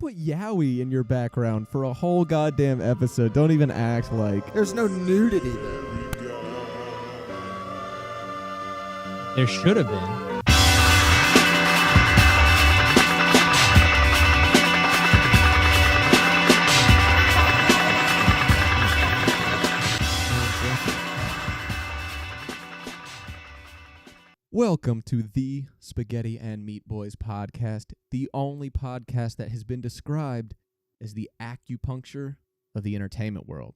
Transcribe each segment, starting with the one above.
put Yowie in your background for a whole goddamn episode. Don't even act like... There's no nudity, though. There should have been. Welcome to the Spaghetti and Meat Boys podcast, the only podcast that has been described as the acupuncture of the entertainment world.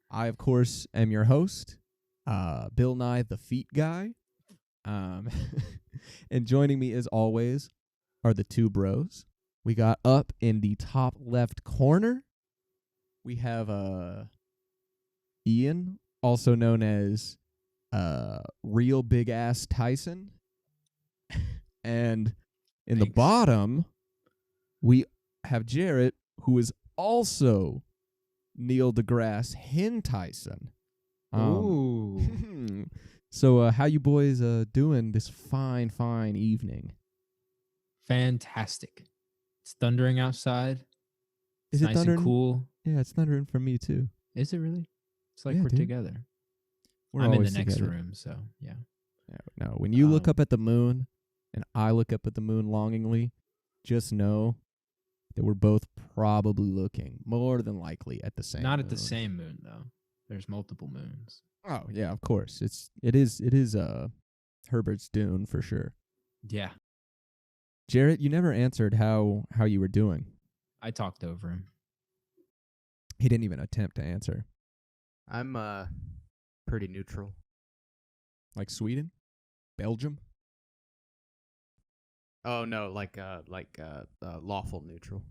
I, of course, am your host, Bill Nye, the feet guy. And joining me, as always, are the two bros. We got up in the top left corner. We have Ian, also known as Real Big Ass Tyson. And in the bottom, we have Jarrett, who is also Neil deGrasse Hen Tyson. Ooh. So how you boys doing this fine evening? Fantastic. It's thundering outside. Is It's it nice thundering? and cool. Yeah, it's thundering for me too. Is it really? It's like Yeah, we're dude. together. We're I'm in the always next together. room, so yeah. No, when you look Um, up at the moon and I look up at the moon longingly, just know that we're both probably looking more than likely at the same Not at the moon. same moon though. There's multiple moons. Oh, yeah, of course. It is Herbert's Dune for sure. Yeah. Jarrett, you never answered how you were doing. I talked over him. He didn't even attempt to answer. I'm pretty neutral. Like Sweden? Belgium? Oh no, like lawful neutral.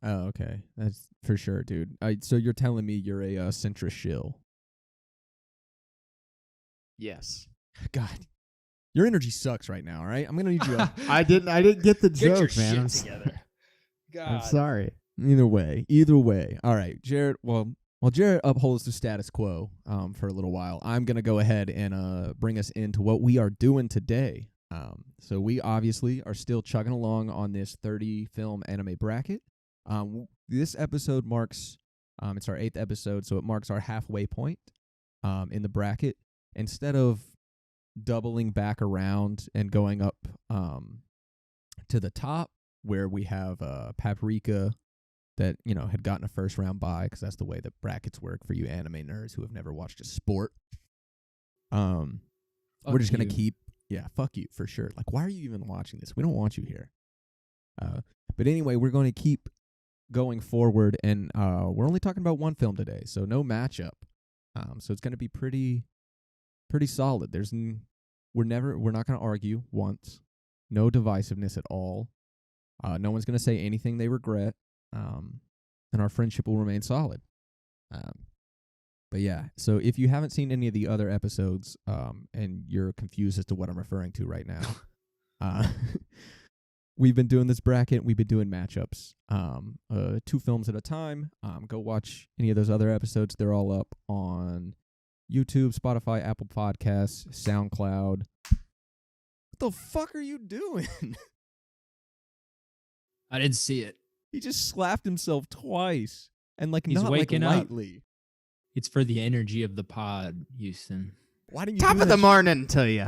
Oh, okay. That's for sure, dude. So you're telling me you're a centrist shill. Yes. God. Your energy sucks right now, all right? I'm going to need you I didn't get the Get your joke, man. I'm shit together. I'm sorry. Either way. All right, Jarrett, while Jarrett upholds the status quo for a little while, I'm going to go ahead and bring us into what we are doing today. So we obviously are still chugging along on this 30-film anime bracket. This episode marks, it's our 8th episode, so it marks our halfway point in the bracket. Instead of doubling back around and going up to the top, where we have Paprika that, had gotten a first round bye, because that's the way that brackets work for you anime nerds who have never watched a sport. We're just going to keep, fuck you, for sure. Like, why are you even watching this? We don't want you here. But anyway, we're going to keep going forward, and we're only talking about one film today, so no matchup. So it's going to be pretty solid. We're not going to argue once. No divisiveness at all. No one's going to say anything they regret. And our friendship will remain solid. But yeah, so if you haven't seen any of the other episodes, and you're confused as to what I'm referring to right now, we've been doing this bracket. We've been doing matchups, 2 films at a time. Go watch any of those other episodes. They're all up on YouTube, Spotify, Apple Podcasts, SoundCloud. What the fuck are you doing? I didn't see it. He just slapped himself twice, and He's not waking up. lightly. It's for the energy of the pod, Houston. Why didn't you Top do of that the morning to you.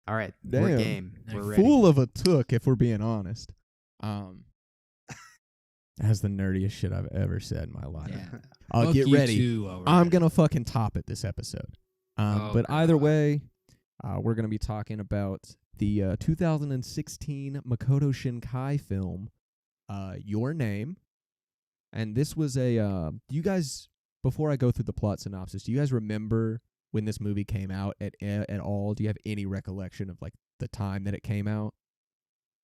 All right, we're Damn. game. We're ready. Fool of a took, if we're being honest. That's the nerdiest shit I've ever said in my life. Yeah. Fuck Get you ready. too, over I'm there. gonna fucking top it this episode. Oh, But either God. way, we're gonna be talking about the 2016 Makoto Shinkai film, Your Name. And this was do you guys, before I go through the plot synopsis, do you guys remember when this movie came out at all? Do you have any recollection of, like, the time that it came out?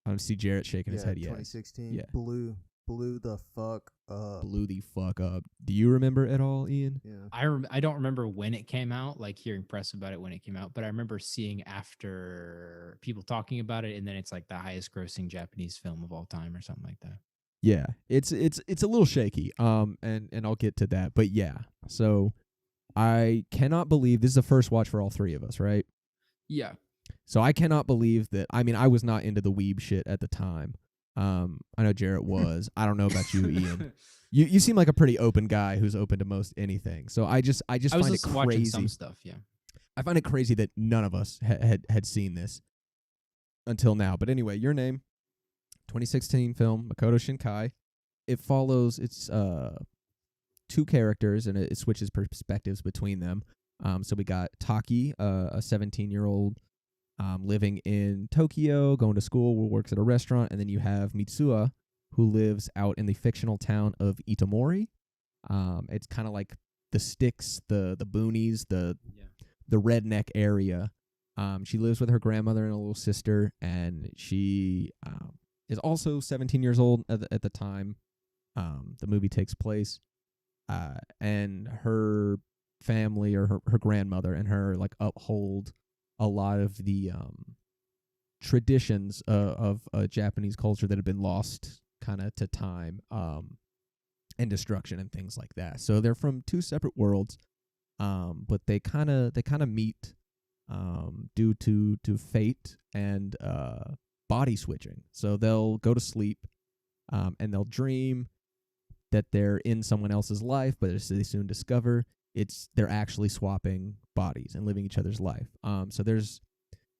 I don't see Jarrett shaking his head yet. 2016. Yeah. Blew the fuck up. Blew the fuck up. Do you remember at all, Ian? Yeah. I don't remember when it came out, like hearing press about it when it came out, but I remember seeing after people talking about it, and then it's like the highest grossing Japanese film of all time or something like that. Yeah, it's a little shaky. And I'll get to that. But yeah, so I cannot believe this is the first watch for all three of us, right? Yeah. So I cannot believe that. I mean, I was not into the weeb shit at the time, I know Jarrett was. I don't know about you, Ian. You seem like a pretty open guy who's open to most anything. So I just I was find it just watching crazy. some stuff. Yeah. I find it crazy that none of us had seen this until now. But anyway, Your Name, 2016 film, Makoto Shinkai. It follows two characters, and it switches perspectives between them. So we got Taki, a 17-year-old living in Tokyo, going to school, who works at a restaurant, and then you have Mitsuha, who lives out in the fictional town of Itomori. It's kind of like the sticks, the boonies, the redneck area. She lives with her grandmother and a little sister, and she is also 17 years old at the time the movie takes place. And her family, or her grandmother and her, like, uphold a lot of the traditions of Japanese culture that have been lost kind of to time and destruction and things like that. So they're from two separate worlds, but they kind of meet due to fate and body switching. So they'll go to sleep and they'll dream that they're in someone else's life, but as they soon discover they're actually swapping bodies and living each other's life. So there's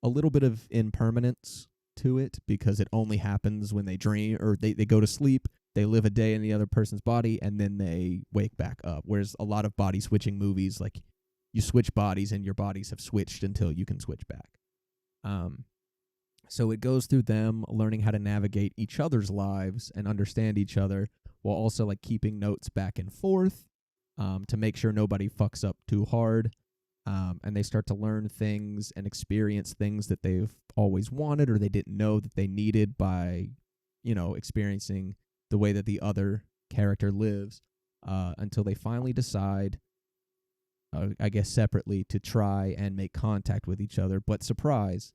a little bit of impermanence to it because it only happens when they dream, or they go to sleep, they live a day in the other person's body, and then they wake back up. Whereas a lot of body switching movies, like, you switch bodies and your bodies have switched until you can switch back. So it goes through them learning how to navigate each other's lives and understand each other, while also, like, keeping notes back and forth to make sure nobody fucks up too hard. And they start to learn things and experience things that they've always wanted or they didn't know that they needed by, experiencing the way that the other character lives, until they finally decide, I guess separately, to try and make contact with each other. But surprise,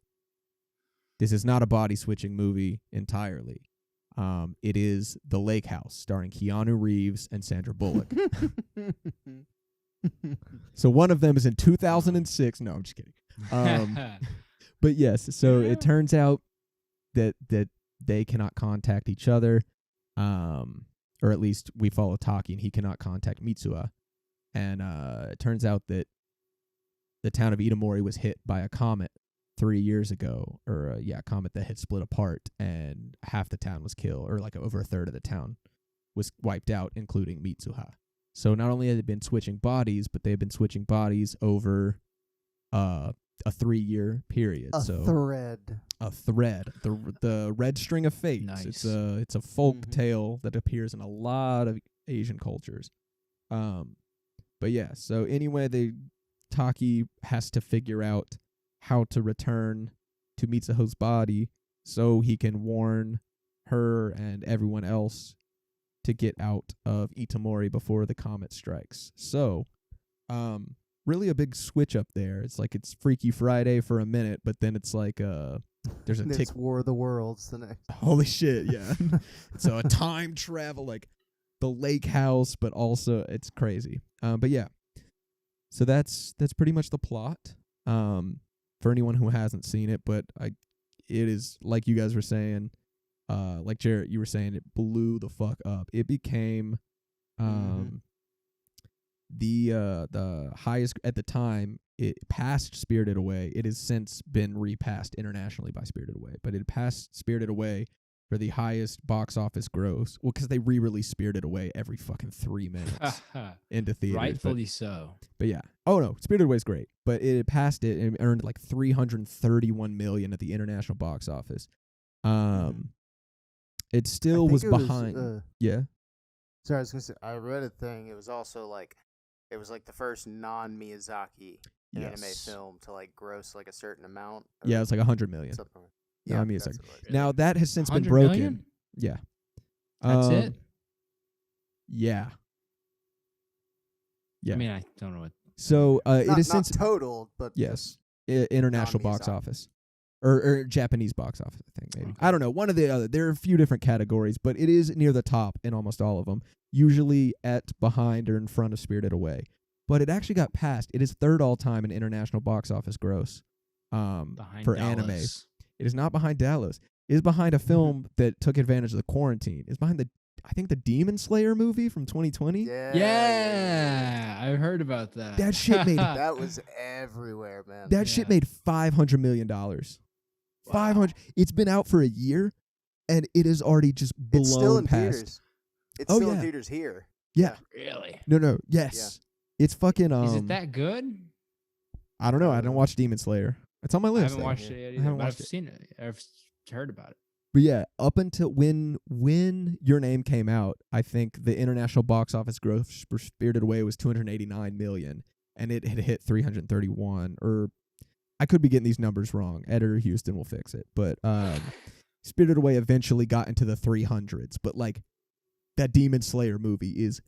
this is not a body-switching movie entirely. It is The Lake House, starring Keanu Reeves and Sandra Bullock. So one of them is in 2006. No, I'm just kidding. But yes, so it turns out that they cannot contact each other, or at least we follow Taki, and he cannot contact Mitsuha. And it turns out that the town of Itomori was hit by a comet 3 years ago, or a comet that had split apart, and half the town was killed, or like over a third of the town was wiped out, including Mitsuha. So not only had they been switching bodies, but they had been switching bodies over a 3-year period. A thread. The red string of fate. Nice. It's a folk tale that appears in a lot of Asian cultures. But yeah, so anyway, Taki has to figure out how to return to Mitsuho's body so he can warn her and everyone else to get out of Itomori before the comet strikes. So, really a big switch up there. It's like it's Freaky Friday for a minute, but then it's like there's a It's War of the Worlds the next. Holy shit, yeah. So a time travel, like the lake house, but also it's crazy. But yeah. So that's pretty much the plot. For anyone who hasn't seen it, but it is, like you guys were saying, like Jarrett, you were saying, it blew the fuck up. It became the highest at the time. It passed Spirited Away. It has since been repassed internationally by Spirited Away, but it passed Spirited Away for the highest box office gross. Well, because they re-release Spirited Away every fucking 3 minutes into theaters. Rightfully so. But yeah. Oh no, Spirited Away is great. But it passed it and earned like $331 million at the international box office. It still was behind. Yeah. Sorry, I was gonna say, I read a thing. It was also like, it was like the first non-Miyazaki anime film to like gross like a certain amount. Yeah, it's like $100 million. Yeah, Miyazaki. Now that has since been broken. Million? Yeah. That's it? Yeah. Yeah. I mean, I don't know what. So it is not since total, but yes, international box non-Miyazaki. office. Or Japanese box office, I think, maybe. Okay. I don't know. One of the other. There are a few different categories, but it is near the top in almost all of them. Usually behind or in front of Spirited Away. But it actually got passed. It is third all-time in international box office gross for Behind anime. Dallas. It is not behind Dallas. is behind a film that took advantage of the quarantine. Is behind I think the Demon Slayer movie from 2020. Yeah, I heard about that. That shit made That was everywhere, man. that shit made $500 million. 500. It's been out for a year, and it is already just blown It's still in past. theaters. It's still in theaters here. Yeah. Really? No. Yes. It's fucking. Is it that good? I don't know. I don't watch Demon Slayer. It's on my list. I haven't watched it yet either, but I've seen it. I've heard about it. But yeah, up until when Your Name came out, I think the international box office gross for Spirited Away was 289 million, and it had hit 331. Or I could be getting these numbers wrong. Editor Houston will fix it. But Spirited Away eventually got into the 300s. But like that Demon Slayer movie is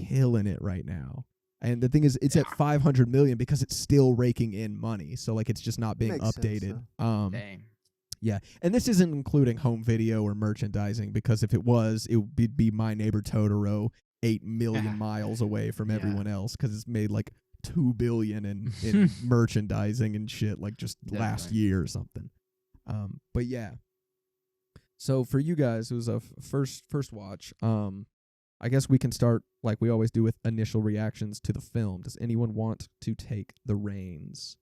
killing it right now. And the thing is, it's at 500 million because it's still raking in money. So like it's just not being Makes updated. sense, Dang. Yeah, and this isn't including home video or merchandising, because if it was, it would be My Neighbor Totoro 8 million miles away from everyone else, because it's made like $2 billion in merchandising and shit, like just last year or something. But yeah. So for you guys, it was a first watch. I guess we can start like we always do with initial reactions to the film. Does anyone want to take the reins?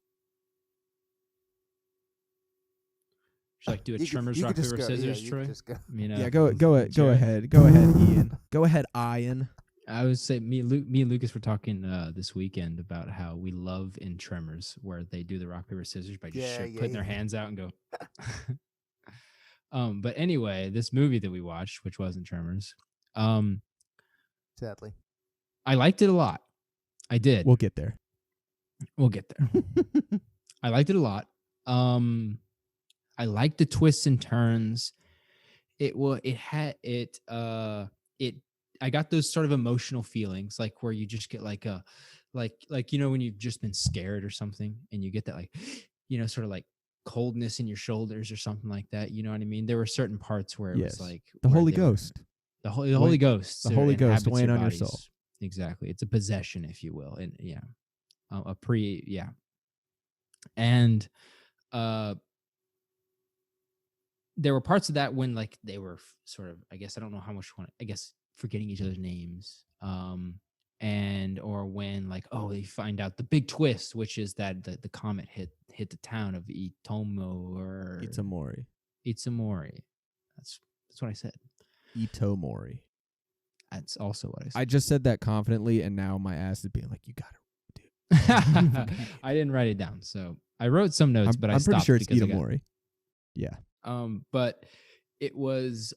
Should I do a Tremors, rock, paper, scissors, Troy? Go ahead, Ian. Go ahead, Ian. I would say me and Lucas were talking this weekend about how we love in Tremors where they do the rock, paper, scissors by just putting their hands out and go. But anyway, this movie that we watched, which wasn't Tremors, sadly, I liked it a lot. I did. We'll get there. I liked it a lot. I liked the twists and turns. I got those sort of emotional feelings, like where you just get like when you've just been scared or something, and you get that like, sort of like coldness in your shoulders or something like that. You know what I mean? There were certain parts where it was like the Holy Ghost. The Holy Ghost. The Holy Ghost weighing on your soul. Exactly. It's a possession, if you will. And And there were parts of that when like they were sort of, I guess, I don't know how much forgetting each other's names. And or when like, they find out the big twist, which is that the comet hit the town of Itomori. That's what I said. Itomori. That's also what I said. I just said that confidently, and now my ass is being like, you got it, dude. I didn't write it down, so I wrote some notes, but I stopped. I'm pretty sure it's Itomori. Yeah. But it was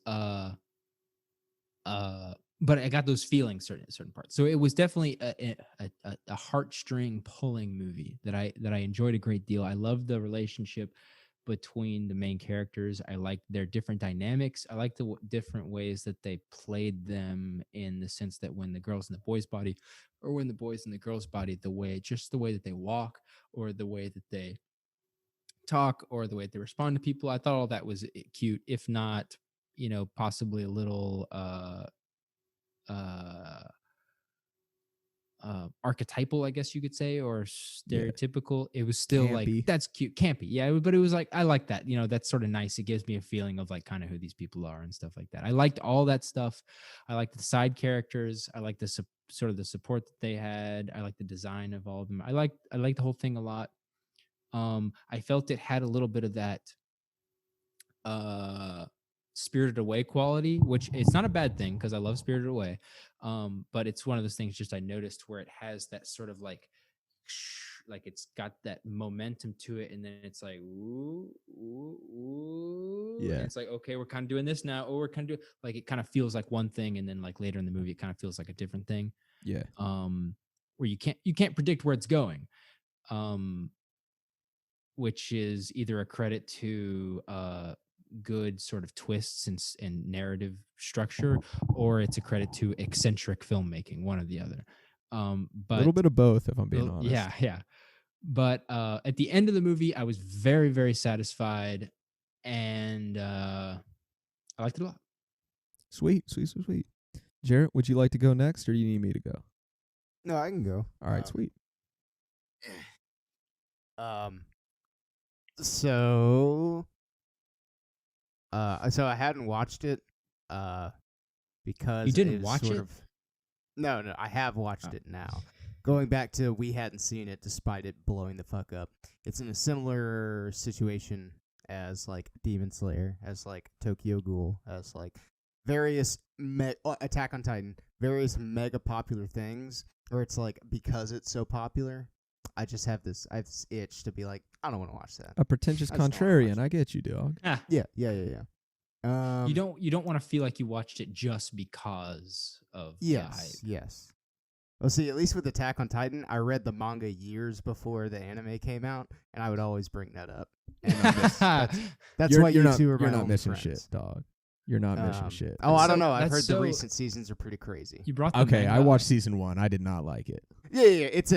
but I got those feelings certain parts. So it was definitely a heartstring pulling movie that I enjoyed a great deal. I loved the relationship between the main characters. I liked their different dynamics. I liked the different ways that they played them, in the sense that when the girl's in the boy's body, or when the boy's in the girl's body, the way that they walk, or the way that they talk, or the way that they respond to people. I thought all that was cute, if not, possibly a little archetypal, I guess you could say, or stereotypical. It was still campy. Like, that's cute, campy. Yeah, but it was like, I like that. That's sort of nice. It gives me a feeling of like kind of who these people are and stuff like that. I liked all that stuff. I liked the side characters. I liked the sort of the support that they had. I liked the design of all of them. I liked the whole thing a lot. I felt it had a little bit of that Spirited Away quality, which it's not a bad thing because I love Spirited Away. But it's one of those things just I noticed where it has that sort of like it's got that momentum to it, and then it's like ooh. Yeah. And it's like, okay, we're kind of doing this now, or we're kind of doing, like, it kind of feels like one thing, and then like later in the movie it kind of feels like a different thing. Yeah. Where you can't predict where it's going. Which is either a credit to good sort of twists and narrative structure, or it's a credit to eccentric filmmaking, one or the other. But a little bit of both, if I'm being honest. Yeah. But at the end of the movie, I was very, very satisfied, and I liked it a lot. Sweet. Jarrett, would you like to go next, or do you need me to go? No, I can go. All right, sweet. So So I hadn't watched it, because You didn't it was watch sort it? of. No, I have watched it now. Going back to we hadn't seen it despite it blowing the fuck up. It's in a similar situation as like Demon Slayer, as like Tokyo Ghoul, as like various Attack on Titan, various mega popular things. Where it's like because it's so popular, I have this itch to be like, I don't want to watch that. A pretentious I just don't wanna contrarian. watch I get you, dog. Yeah. You don't want to feel like you watched it just because of the hype. Yes. Well, see, at least with Attack on Titan, I read the manga years before the anime came out, and I would always bring that up. And that's why you two are my You're not only missing friends. shit, dog. You're not missing shit. Oh, I don't So know. I've that's heard the so- recent seasons are pretty crazy. You brought the Okay, I manga watched up. season 1. I did not like it. Yeah. It's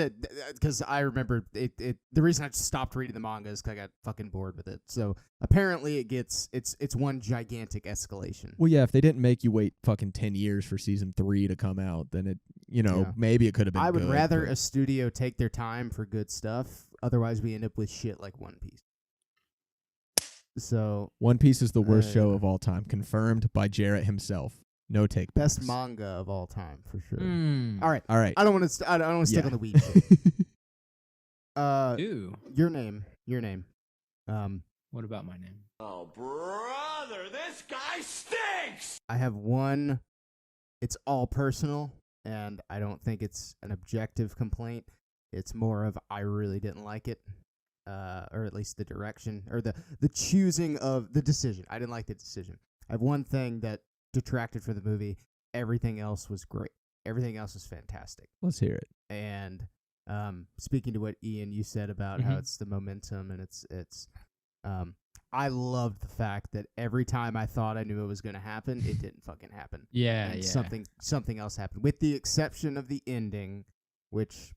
because I remember it. The reason I stopped reading the manga is because I got fucking bored with it. So apparently, it's one gigantic escalation. Well, yeah, if they didn't make you wait fucking 10 years for season 3 to come out, then it, Yeah. maybe it could have been I would good, rather but- a studio take their time for good stuff. Otherwise, we end up with shit like One Piece. So One Piece is the worst show yeah. of all time, confirmed by Jarrett himself. No take. best manga of all time for sure. Mm. All right, All right. I don't want to. I don't want to stick Yeah. on the weed. Shit. Ew. Your name. What about my name? Oh, brother, this guy stinks! I have one. It's all personal, and I don't think it's an objective complaint. It's more of I really didn't like it, or at least the direction or the choosing of the decision. I didn't like the decision. I have one thing that detracted for the movie. Everything else was great. Everything else was fantastic. Let's hear it. And speaking to what Ian you said about how it's the momentum and it's I loved the fact that every time I thought I knew it was going to happen, it didn't fucking happen. Yeah, And yeah. something else happened, with the exception of the ending, which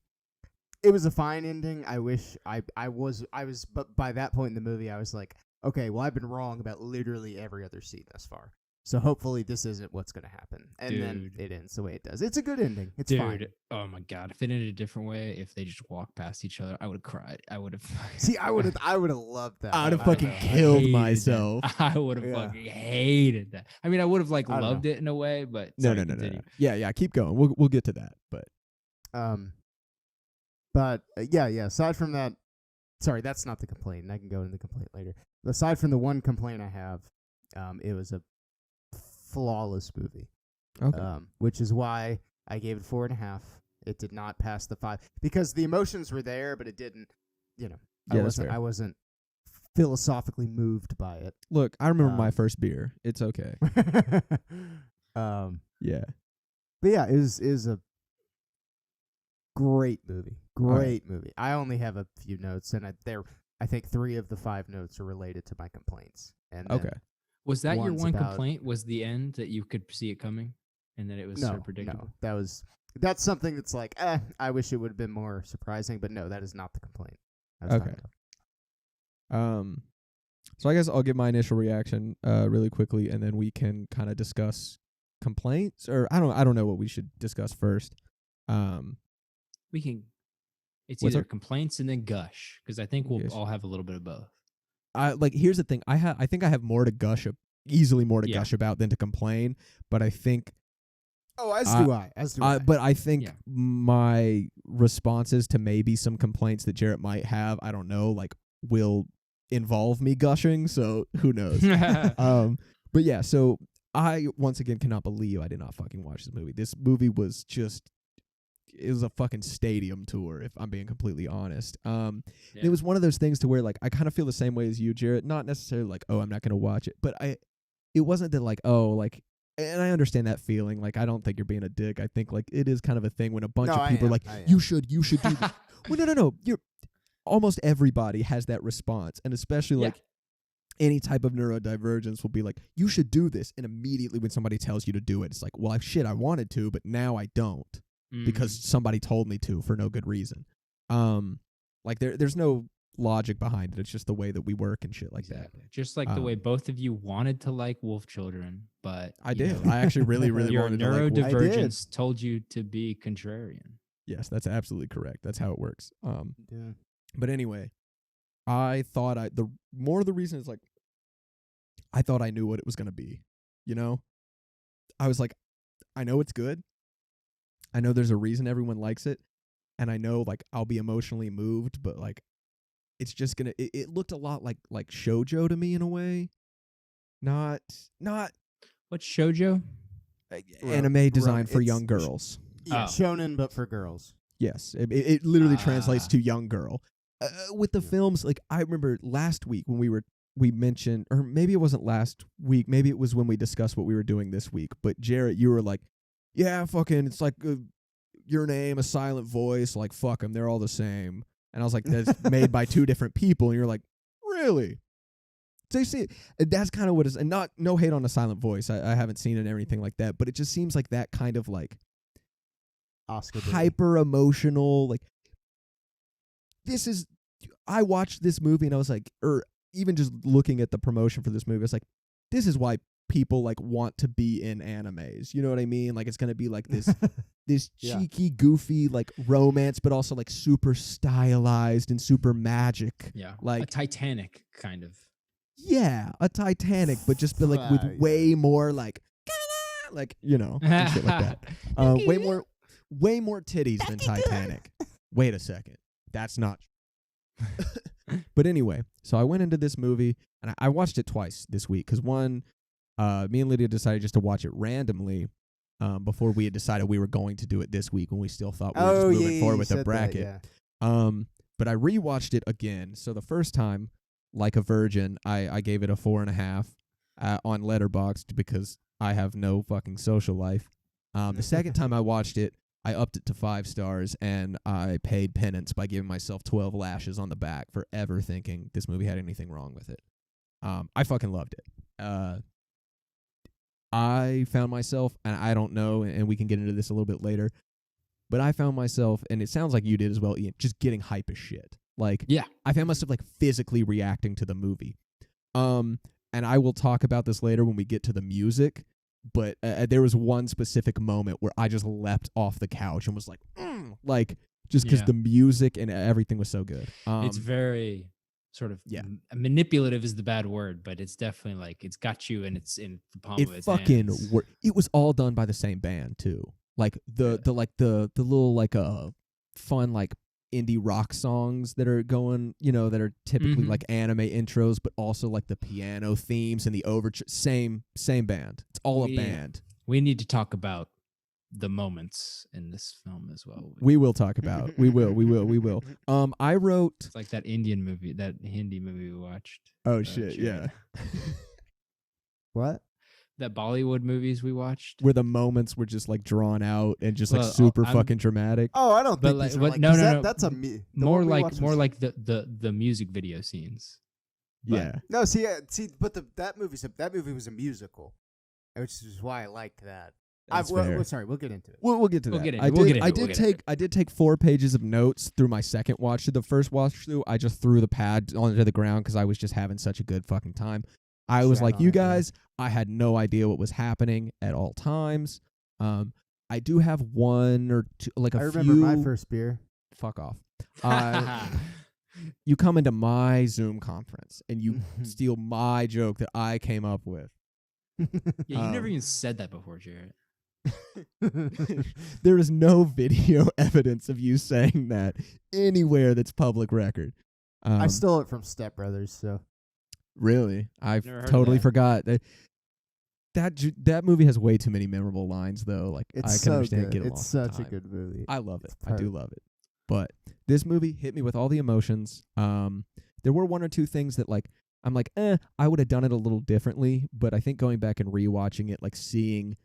it was a fine ending. I wish I was, but by that point in the movie, I was like, okay, well, I've been wrong about literally every other scene thus far. So hopefully this isn't what's going to happen. And then it ends the way it does. It's a good ending. It's fine. Oh my god! If it ended a different way, if they just walked past each other, I would have cried. I would have. See, I would have loved that. I'd have I fucking would've- killed hated myself. that. I would have Yeah. fucking hated that. I mean, I would have like I don't loved it in a way, but No. sorry, continue. Yeah. Keep going. We'll get to that. But Yeah. Aside from that, sorry, that's not the complaint. And I can go into the complaint later. But aside from the one complaint I have, it was a flawless movie. okay. Which is why I gave it 4.5. It did not pass the 5 because the emotions were there, but it didn't. Yeah, that's fair. I wasn't philosophically moved by it. Look, I remember my um, first beer. It's okay. Yeah. But yeah, it was a great movie. Great movie. I only have a few notes, and I think 3 of the 5 notes are related to my complaints. And then Okay. Was that your One's one about- complaint? Was the end that you could see it coming, and that it was sort of predictable? No, that's something that's like, I wish it would have been more surprising, but no, that is not the complaint. I was talking Okay. about. So I guess I'll give my initial reaction really quickly, and then we can kind of discuss complaints, or I don't know what we should discuss first. We can. It's What's either up? complaints and then gush, because I think we'll Yes. all have a little bit of both. Here's the thing. I think I have more to easily more to Yeah. gush about than to complain. But I think, Oh, as do I. but I think Yeah. my responses to maybe some complaints that Jarrett might have, I don't know, like will involve me gushing. So who knows? But yeah. So I once again cannot believe I did not fucking watch this movie. This movie was just. It was a fucking stadium tour, if I'm being completely honest. It was one of those things to where, like, I kind of feel the same way as you, Jarrett. Not necessarily like, oh, I'm not going to watch it. But it wasn't that, like, oh, like, and I understand that feeling. Like, I don't think you're being a dick. I think, like, it is kind of a thing when a bunch of people are like, you should do that. Well, no. Almost everybody has that response. And especially, Yeah. like, any type of neurodivergence will be like, you should do this. And immediately when somebody tells you to do it, it's like, well, shit, I wanted to, but now I don't. Because somebody told me to for no good reason. Like there's no logic behind it. It's just the way that we work and shit like Exactly. Just like the way both of you wanted to like wolf children, but I you did. know, I actually really your wanted to like wolf. neurodivergence told you to be contrarian. Yes, that's absolutely correct. That's how it works. Yeah. But anyway, I thought the reason is like I thought I knew what it was going to be. You know? I was like, I know it's good. I know there's a reason everyone likes it. And I know, like, I'll be emotionally moved, but, like, it's just going to... It looked a lot like shoujo to me in a way. Not What's shoujo? anime designed for young girls. Yeah, shonen, but for girls. Yes, it literally translates to young girl. With the films, like, I remember last week when we mentioned, or maybe it wasn't last week, maybe it was when we discussed what we were doing this week, but Jarrett, you were like, yeah, fucking, it's like Your Name, A Silent Voice, like, fuck them, they're all the same. And I was like, that's made by two different people, and you're like, really? So you see, that's kind of what it is, and no hate on A Silent Voice, I haven't seen it or anything like that, but it just seems like that kind of, like, Oscar hyper emotional, like, I watched this movie and I was like, or even just looking at the promotion for this movie, I was like, this is why people, like, want to be in animes. You know what I mean? Like, it's going to be like this cheeky, goofy, like, romance, but also, like, super stylized and super magic. Yeah. Like a Titanic kind of. Yeah, a Titanic, but just like with way more like, you know, and shit like that. Way more titties than Titanic. Wait a second. That's not true. But anyway, so I went into this movie, and I watched it twice this week, because one, me and Lydia decided just to watch it randomly before we had decided we were going to do it this week when we still thought we were just moving forward with the bracket. But I rewatched it again. So the first time, like a virgin, I gave it a 4.5 on Letterboxd because I have no fucking social life. The second time I watched it, I upped it to 5 stars, and I paid penance by giving myself 12 lashes on the back for ever thinking this movie had anything wrong with it. I fucking loved it. I found myself, and I don't know, and we can get into this a little bit later, but I found myself, and it sounds like you did as well, Ian, just getting hype as shit. Like, yeah, I found myself, like, physically reacting to the movie. And I will talk about this later when we get to the music, but there was one specific moment where I just leapt off the couch and was like, like, just because the music and everything was so good. It's very sort of manipulative is the bad word, but it's definitely like it's got you and it's in the palm of its hands. It was all done by the same band too. Like the little like fun like indie rock songs that are going, you know, that are typically like anime intros, but also like the piano themes and the overture. Same band. It's all a band. We need to talk about the moments in this film as well. We will talk about. We will. I wrote. It's like that Indian movie, that Hindi movie we watched. Oh shit! Yeah. What? That Bollywood movies we watched, where the moments were just like drawn out and just like super fucking dramatic. Oh, I don't think. Like, these are like, no. That's more like the music video scenes. Yeah. No, but that movie was a musical, which is why I liked that. Sorry, we'll get into it. We'll get to that. I did take 4 pages of notes through my second watch through. The first watch through, I just threw the pad onto the ground because I was just having such a good fucking time. I was like, you guys, I had no idea what was happening at all times. I do have one or two, like a few. I remember my first beer. Fuck off. You come into my Zoom conference and you steal my joke that I came up with. Yeah, you never even said that before, Jarrett. There is no video evidence of you saying that anywhere that's public record. I stole it from Step Brothers, so. Really? I totally forgot. That movie has way too many memorable lines, though. Like, I can understand get along. It's such a good movie. I love it. I do love it. But this movie hit me with all the emotions. There were 1 or 2 things that, like, I'm like, I would have done it a little differently. But I think going back and rewatching it, like, seeing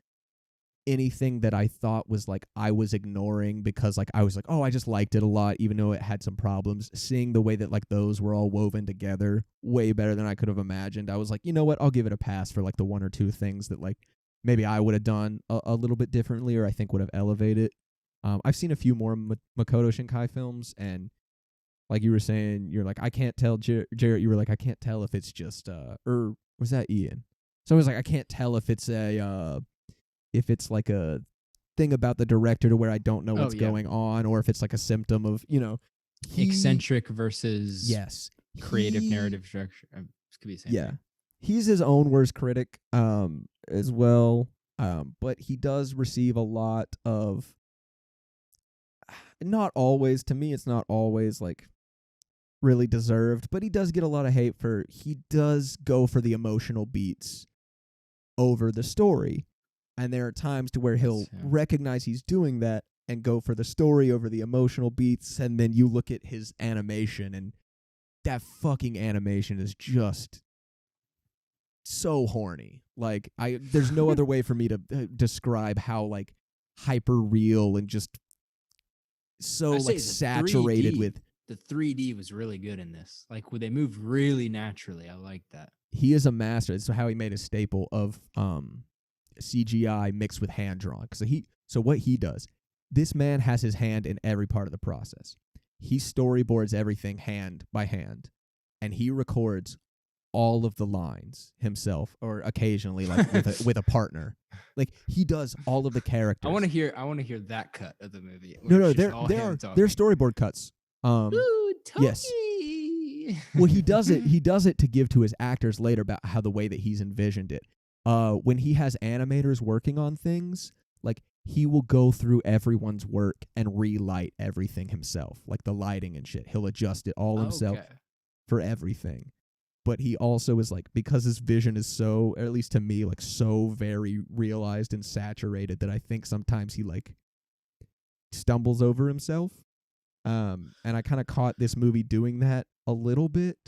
anything that I thought was like I was ignoring because like I was like, oh, I just liked it a lot even though it had some problems, seeing the way that like those were all woven together way better than I could have imagined. I was like, you know what, I'll give it a pass for like the 1 or 2 things that like maybe I would have done a little bit differently or I think would have elevated. I've seen a few more Makoto Shinkai films, and like you were saying, you're like, I can't tell, Jarrett, you were like, I can't tell if it's just or was that Ian? So I was like, I can't tell if it's if it's like a thing about the director to where I don't know what's going on, or if it's like a symptom of, you know, eccentric versus yes, creative narrative structure. Could be the same thing. he's his own worst critic as well. But he does receive a lot of, not always, to me it's not always like really deserved, but he does get a lot of hate for, he does go for the emotional beats over the story. And there are times to where he'll recognize he's doing that and go for the story over the emotional beats, and then you look at his animation, and that fucking animation is just so horny. Like, there's no other way for me to describe how like hyper real and just so like saturated 3D, with. The 3D was really good in this. Like, they moved really naturally. I like that. He is a master. It's how he made a staple of CGI mixed with hand drawn. So what he does, this man has his hand in every part of the process. He storyboards everything hand by hand, and he records all of the lines himself, or occasionally like with a partner. Like, he does all of the characters. I want to hear that cut of the movie. No, they're storyboard cuts. Ooh, yes. Well, he does it to give to his actors later about how the way that he's envisioned it. When he has animators working on things, like, he will go through everyone's work and relight everything himself, like the lighting and shit. He'll adjust it all himself for everything. But he also is like, because his vision is so, or at least to me, like so very realized and saturated, that I think sometimes he like stumbles over himself. And I kind of caught this movie doing that a little bit.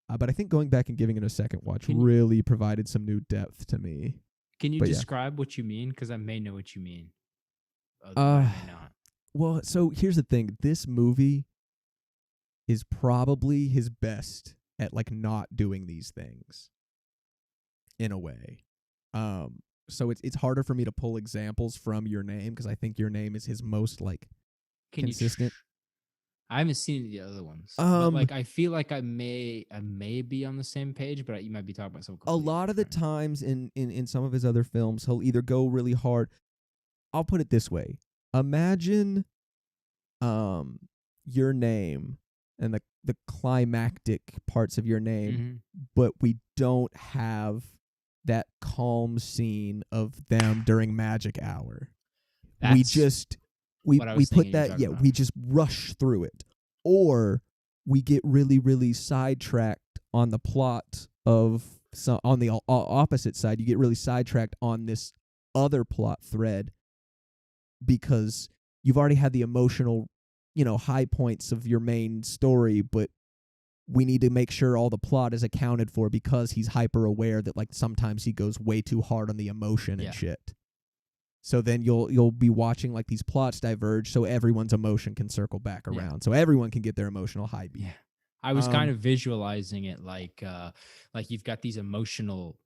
But I think going back and giving it a second watch really provided some new depth to me. Can you describe what you mean? Because I may know what you mean. I may not. Well, so here's the thing. This movie is probably his best at like not doing these things in a way. So it's harder for me to pull examples from Your Name, because I think Your Name is his most like consistent. I haven't seen the other ones. But like, I feel like I may be on the same page, but you might be talking about something. A lot of the times in some of his other films, he'll either go really hard. I'll put it this way: imagine, Your Name and the climactic parts of Your Name, but we don't have that calm scene of them during magic hour. We just we put that we just rush through it, or we get really, really sidetracked on the plot of on the opposite side. You get really sidetracked on this other plot thread because you've already had the emotional, high points of your main story, but we need to make sure all the plot is accounted for, because he's hyper aware that like sometimes he goes way too hard on the emotion and shit. So then you'll be watching like these plots diverge, so everyone's emotion can circle back around, so everyone can get their emotional high beat. Yeah, I was kind of visualizing it like you've got these emotional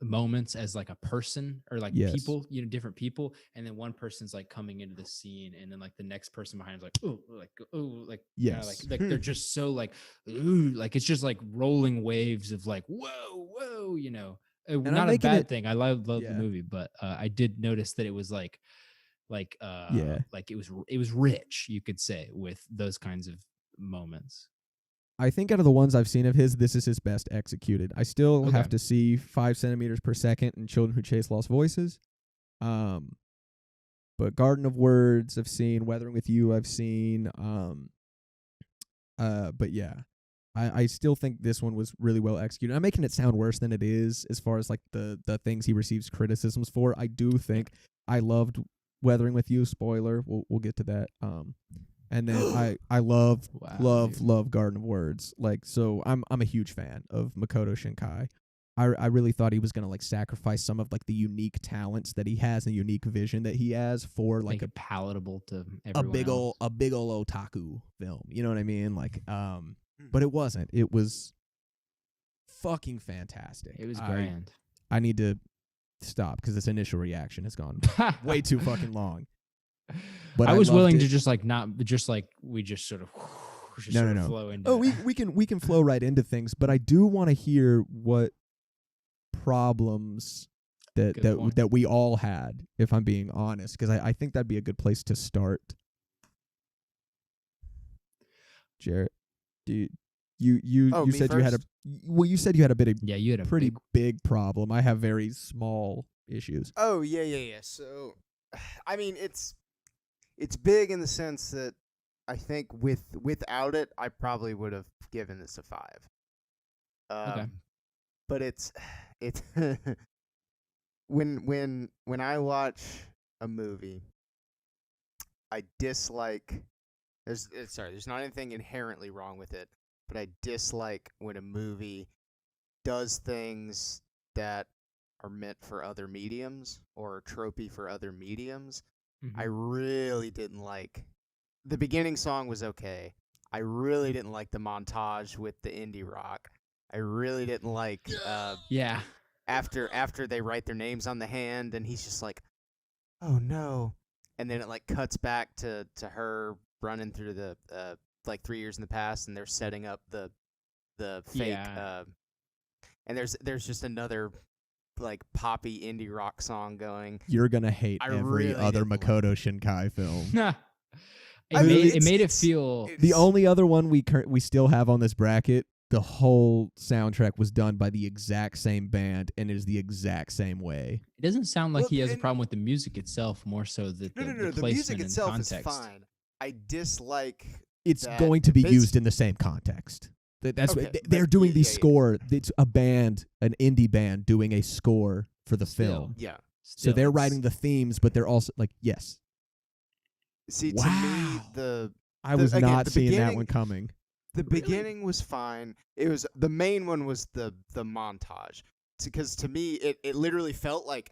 moments as like a person, or like people, different people, and then one person's like coming into the scene, and then like the next person behind is like, like they're just so like, ooh, like it's just like rolling waves of like, whoa, not a bad thing. I love the movie, but I did notice that it was like it was rich, you could say, with those kinds of moments. I think out of the ones I've seen of his, this is his best executed. I still have to see 5 centimeters per second and Children Who Chase Lost Voices. But Garden of Words I've seen, Weathering with You I've seen. But yeah, I still think this one was really well executed. I'm making it sound worse than it is as far as like the things he receives criticisms for. I do think I loved Weathering with You. Spoiler, we'll get to that. And then I love Garden of Words. Like, so I'm a huge fan of Makoto Shinkai. I really thought he was gonna like sacrifice some of like the unique talents that he has and unique vision that he has for like a palatable to everyone a big ol' otaku film. You know what I mean? Like, but it wasn't. It was fucking fantastic. It was grand. I need to stop because this initial reaction has gone way too fucking long. But I was willing to just like not just like we just sort of flow into we can flow right into things, but I do want to hear what problems that we all had, if I'm being honest, because I think that'd be a good place to start. Jarrett, do You me said you had a first? you said you had a bit of Yeah, you had a pretty big, big problem. I have very small issues. Oh yeah. So, I mean, it's big in the sense that I think without it, I probably would have given this a 5. Okay. But it's when I watch a movie, I dislike. There's not anything inherently wrong with it, but I dislike when a movie does things that are meant for other mediums or are tropey for other mediums. I really didn't like. The beginning song was okay. I really didn't like the montage with the indie rock. I really didn't like yeah. after they write their names on the hand and he's just like, "Oh no." And then it like cuts back to her running through the like 3 years in the past and they're setting up the fake Yeah. and there's just another like poppy indie rock song going. You're gonna hate I every really other didn't like Makoto Shinkai film. I mean, it made it feel. The only other one we still have on this bracket, the whole soundtrack was done by the exact same band and it is the exact same way. It doesn't sound like Well, he has a and- problem with the music itself, more so that No. the The placement music and itself context. is fine. I dislike It's that going to be bas- used in the same context. That's Okay, what but they're doing. The yeah. score. It's a band, an indie band, doing a score for the Still. film. Yeah. So Still, they're it's- writing the themes, but they're also like, yes, See, to me, Wow. the I was again, not the seeing that beginning- one coming. the Really? beginning was fine. It was the main one was the montage because to me it literally felt like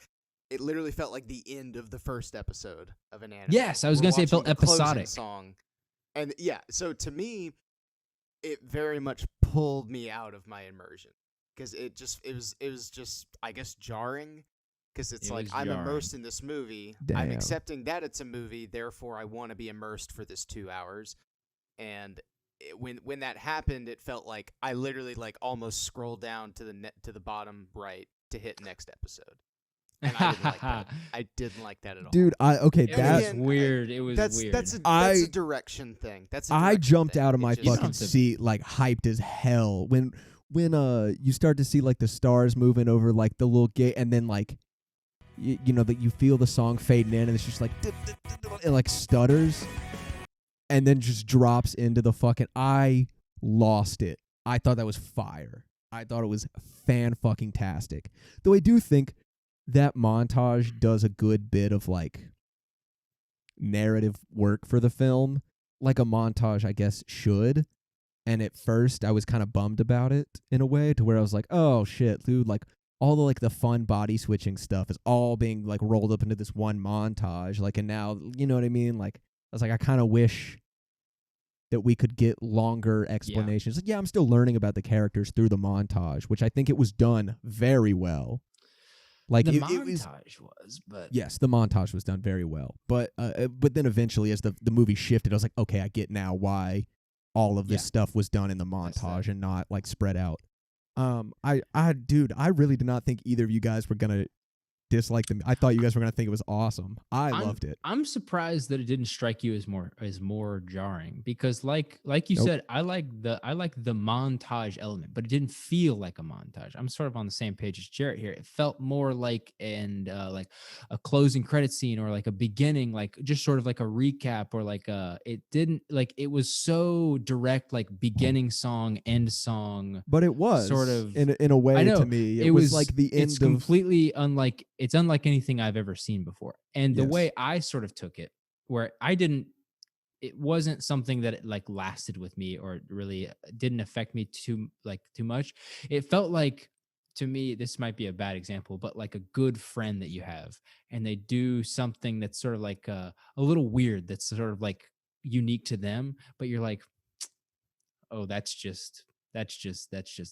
the end of the first episode of an anime. Yes, I was We're gonna say it felt watching the closing episodic. song, and yeah, so to me, it very much pulled me out of my immersion because it was just I guess jarring because it's It like was I'm jarring. immersed in this movie. Damn. I'm accepting that it's a movie, therefore I want to be immersed for this 2 hours, and when that happened, it felt like I literally like almost scrolled down to the bottom right to hit next episode, and I didn't like that. I didn't like that at all, Dude, okay, It that was again, weird. It was That's weird. that's a I- direction thing. That's a I direction jumped thing. out of It my just- fucking don't have to- seat like hyped as hell when you start to see like the stars moving over like the little gate and then like you know that you feel the song fading in and it's just like it like stutters and then just drops into the fucking. I lost it. I thought that was fire. I thought it was fan-fucking-tastic. Though I do think that montage does a good bit of like narrative work for the film, like a montage I guess should. And at first I was kind of bummed about it in a way to where I was like, oh shit, dude, like all the like the fun body switching stuff is all being like rolled up into this one montage. Like, and now, you know what I mean? Like, I was like, I kind of wish that we could get longer explanations. Like, yeah, I'm still learning about the characters through the montage, which I think it was done very well. Like the it montage was, but yes, the montage was done very well. But then eventually, as the movie shifted, I was like, okay, I get now why all of this Yeah. stuff was done in the montage and not like spread out. Dude, I really did not think either of you guys were gonna dislike them. I thought you guys were gonna think it was awesome. I loved it. I'm surprised that it didn't strike you as more jarring because like you Nope. said, I like the montage element, but it didn't feel like a montage. I'm sort of on the same page as Jarrett here. It felt more like like a closing credit scene or like a beginning, like just sort of like a recap or like it didn't like it was so direct, like beginning song, end song. But it was sort of- in a way I know, to me. It, it was like the end it's of completely unlike it's unlike anything I've ever seen before. And the Yes. way I sort of took it, where it wasn't something that like lasted with me or really didn't affect me too much. It felt like, to me, this might be a bad example, but like a good friend that you have, and they do something that's sort of like a little weird, that's sort of like unique to them, but you're like, oh, that's just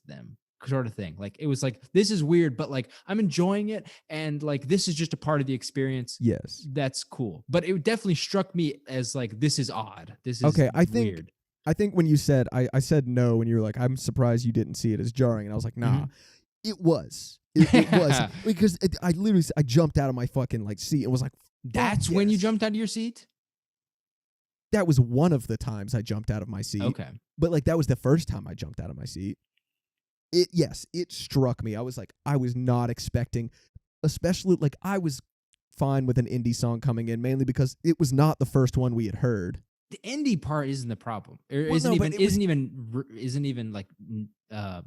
them, sort of thing. Like it was like, this is weird, but like I'm enjoying it, and like this is just a part of the experience. yes. That's cool. But it definitely struck me as like, this is odd. This is Okay, I think- weird. I think when you said I said no, and you were like, I'm surprised you didn't see it as jarring, and I was like, nah, it was. It was because I literally I jumped out of my fucking like seat and was like, That's fuck when you yes. jumped out of your seat? that was one of the times I jumped out of my seat. Okay. But like that was the first time I jumped out of my seat. It struck me. I was like, I was not expecting, especially like I was fine with an indie song coming in mainly because it was not the first one we had heard. The indie part isn't the problem. Or Well, isn't no, even but it was- isn't even like I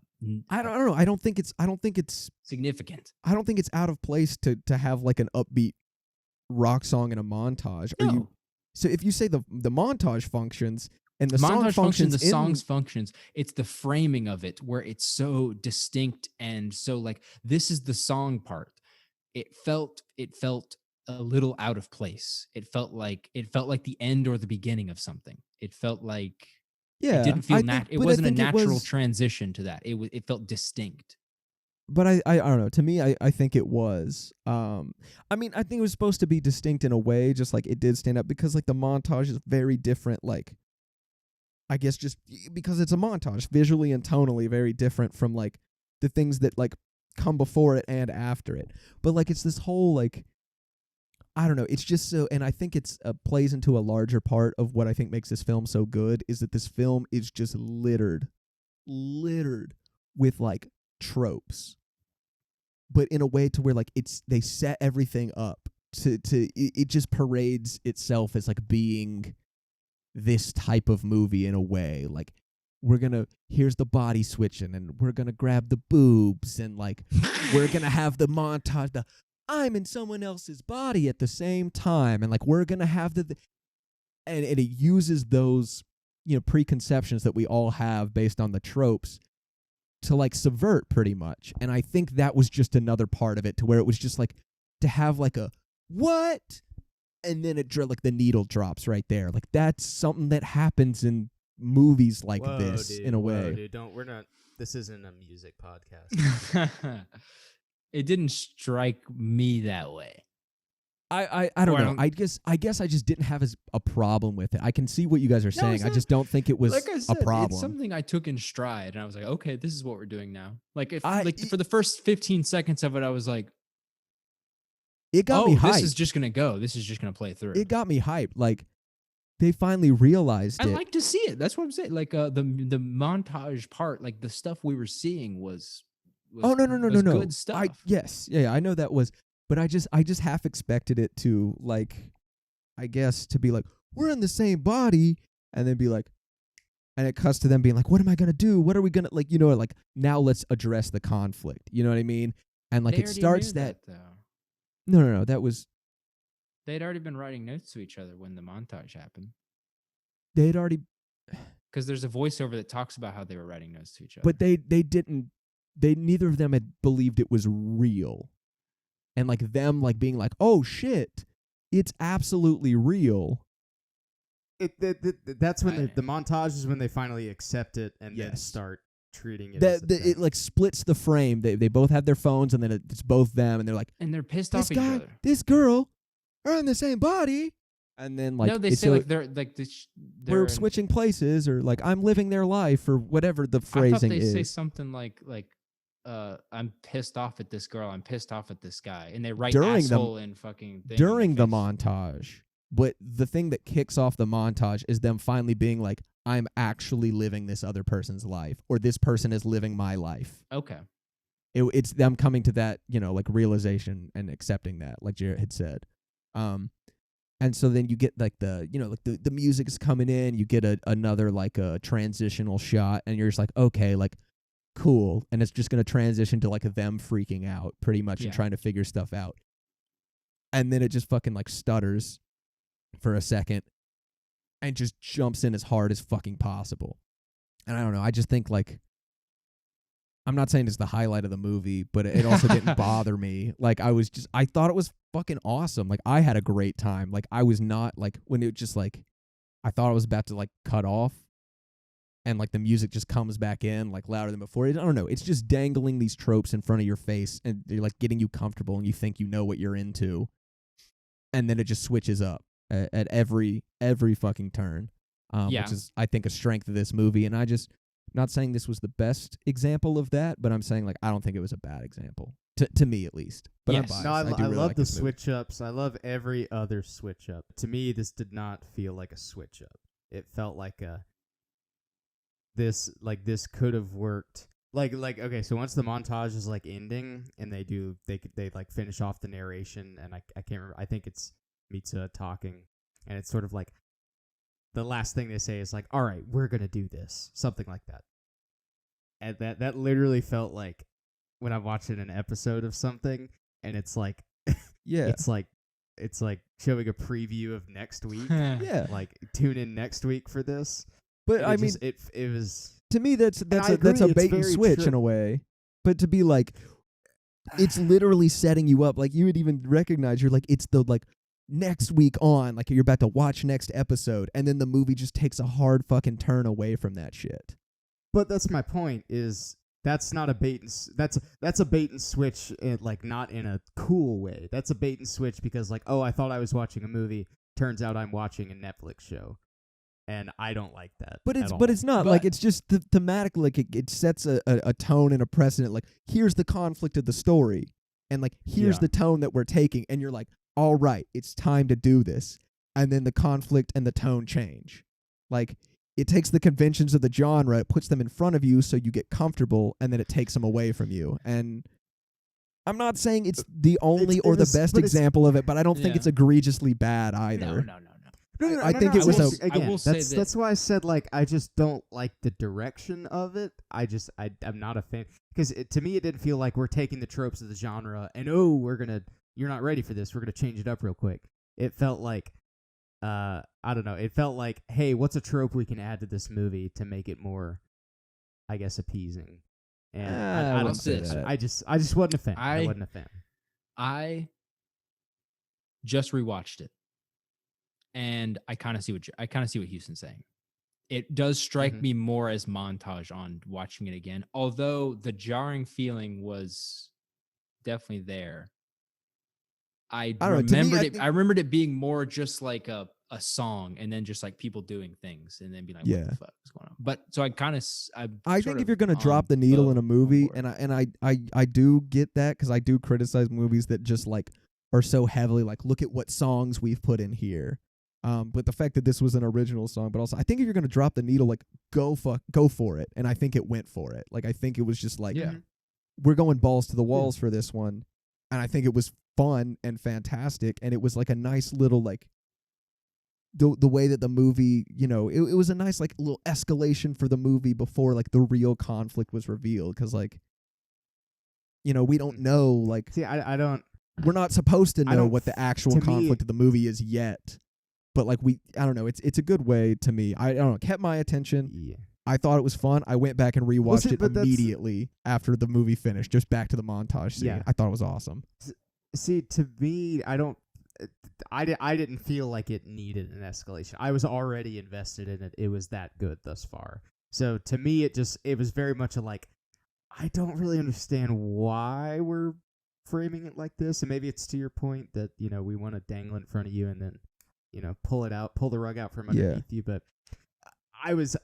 don't know. I don't think it's significant. I don't think it's out of place to have like an upbeat rock song in a montage. Are No. you? So if you say the montage functions and the song Montage functions, the in- songs functions. It's the framing of it where it's so distinct and so like this is the song part. It felt a little out of place. It felt like the end or the beginning of something. It felt like yeah, it didn't feel it but I wasn't a think it natural was- transition to that. It felt distinct. But I don't know. To me, I think it was. I mean, I think it was supposed to be distinct in a way, just like it did stand up because like the montage is very different. Like, I guess just because it's a montage, visually and tonally very different from like the things that like come before it and after it. But like it's this whole like, I don't know. It's just so, and I think it's plays into a larger part of what I think makes this film so good is that this film is just littered with like tropes, but in a way to where like they set everything up to it just parades itself as like being this type of movie in a way. Like here's the body switching and we're gonna grab the boobs and like we're gonna have the montage, I'm in someone else's body at the same time, and like we're gonna have and it uses those preconceptions that we all have based on the tropes to like subvert pretty much. And I think that was just another part of it to where it was just like to have like a what, and then like the needle drops right there. Like that's something that happens in movies like this in a way. Dude, we're not. This isn't a music podcast. It didn't strike me that way. I don't know. I guess I just didn't have a problem with it. I can see what you guys are saying. it's I not- just don't think it was Like I said, a problem. it's something I took in stride, and I was like, okay, this is what we're doing now. Like if I- for the first 15 seconds of it, I was like, It got oh, me hyped. this is just gonna go. This is just gonna play through. It got me hyped. Like they finally realized I it. like to see it. That's what I'm saying. Like the montage part, like the stuff we were seeing was Oh no good stuff. I know that was, but I just half expected it to like, I guess to be like we're in the same body, and then be like, and it cuts to them being like, what am I gonna do? What are we gonna like? Like now let's address the conflict. You know what I mean? And like They it already starts knew that. though. No, that was They'd already been writing notes to each other when the montage happened. they'd already, Because there's a voiceover that talks about how they were writing notes to each other. but they didn't. They neither of them had believed it was real, and like them like being like, oh shit, it's absolutely real. That's when the montage is when they finally accept it and then Yes. start treating it. As a It like splits the frame. They both have their phones, and then it's both them, and they're like, and they're pissed this off each guy, other. this girl, are in the same body, and then like no, they it's say a- like they're like we're switching places, or like I'm living their life, or whatever the I thought phrasing they is. say something like I'm pissed off at this girl. I'm pissed off at this guy, and they write During the- asshole in fucking thing during the on their face. montage. But the thing that kicks off the montage is them finally being like, I'm actually living this other person's life, or this person is living my life. Okay. It's them coming to that, like realization and accepting that, like Jarrett had said. And so then you get like the music is coming in, you get another like a transitional shot, and you're just like, okay, like cool. And it's just going to transition to like them freaking out pretty much and Yeah. trying to figure stuff out. And then it just fucking like stutters for a second and just jumps in as hard as fucking possible. And I don't know, I just think like, I'm not saying it's the highlight of the movie, but it also didn't bother me. Like I thought it was fucking awesome. Like I had a great time. Like I was not like when it just like, I thought I was about to like cut off and like the music just comes back in like louder than before. I don't know. It's just dangling these tropes in front of your face and they're like getting you comfortable and you think you know what you're into. And then it just switches up at every fucking turn, Yeah. which is, I think, a strength of this movie. And not saying this was the best example of that, but I'm saying, like, I don't think it was a bad example. to me at least. But I'm Yes. biased. No, I do really love like the this movie. switch ups. I love every other switch up. To me, this did not feel like a switch up. It felt like this could have worked. Like okay, so once the montage is like ending and they like finish off the narration, and I can't remember. I think it's Mitsuha talking, and it's sort of like the last thing they say is like, "All right, we're gonna do this," something like that. And that literally felt like when I'm watching an episode of something, and it's like Yeah. it's like showing a preview of next week. Yeah. Like tune in next week for this. But And I it mean, just, it was to me that's I a agree, bait and it's very switch true. in a way. But to be like, it's literally setting you up. Like you would even recognize you're like, it's the like next week on, like you're about to watch next episode, and then the movie just takes a hard fucking turn away from that shit. But that's my point. Is that's not a bait and that's a bait and switch. Like not in a cool way. That's a bait and switch because like, oh, I thought I was watching a movie. Turns out I'm watching a Netflix show, and I don't like that. But at all. it's not like it's just thematic. Like it sets a tone and a precedent. Like here's the conflict of the story, and like here's Yeah. the tone that we're taking, and you're like, all right, it's time to do this, and then the conflict and the tone change. Like it takes the conventions of the genre, it puts them in front of you, so you get comfortable, and then it takes them away from you. And I'm not saying it's the only or the best example of it, but I don't think Yeah. it's egregiously bad either. No. I think it was a- I will say that- that's why I said like I just don't like the direction of it. I'm not a fan because to me it didn't feel like we're taking the tropes of the genre and you're not ready for this. We're gonna change it up real quick. It felt like I don't know. It felt like, hey, what's a trope we can add to this movie to make it more, I guess, appeasing. And I wouldn't don't say say that. I just wasn't a fan. I I- wasn't a fan. I just rewatched it, and I kind of see what Houston's saying. It does strike Mhm. me more as montage on watching it again, although the jarring feeling was definitely there. I I don't know, to me, remembered I it. think- I remembered it being more just like a song, and then just like people doing things, and then be like, "What Yeah. the fuck is going on?" But so I kind of, I think if you're gonna drop the needle in a movie, and I do get that because I do criticize movies that just like are so heavily like, look at what songs we've put in here. But the fact that this was an original song, but also I think if you're gonna drop the needle, like go for it. And I think it went for it. Like I think it was just like, Yeah. we're going balls to the walls for this one, and I think it was fun and fantastic, and it was like a nice little like. The way that the movie, you know, it was a nice like little escalation for the movie before like the real conflict was revealed, because like, you know, we don't know, like See, I don't. we're not supposed to I know don't what the actual to me- conflict of the movie is yet, but like I don't know, it's a good way to me. I don't know, kept my attention. Yeah. I thought it was fun. I went back and rewatched see, it but that's- immediately after the movie finished, just back to the montage scene. Yeah. I thought it was awesome. See, to me, I didn't feel like it needed an escalation. I was already invested in it. It was that good thus far. So to me, it was very much a like, I don't really understand why we're framing it like this. And maybe it's to your point that, you know, we want to dangle it in front of you and then, you know, pull the rug out from underneath you. But I was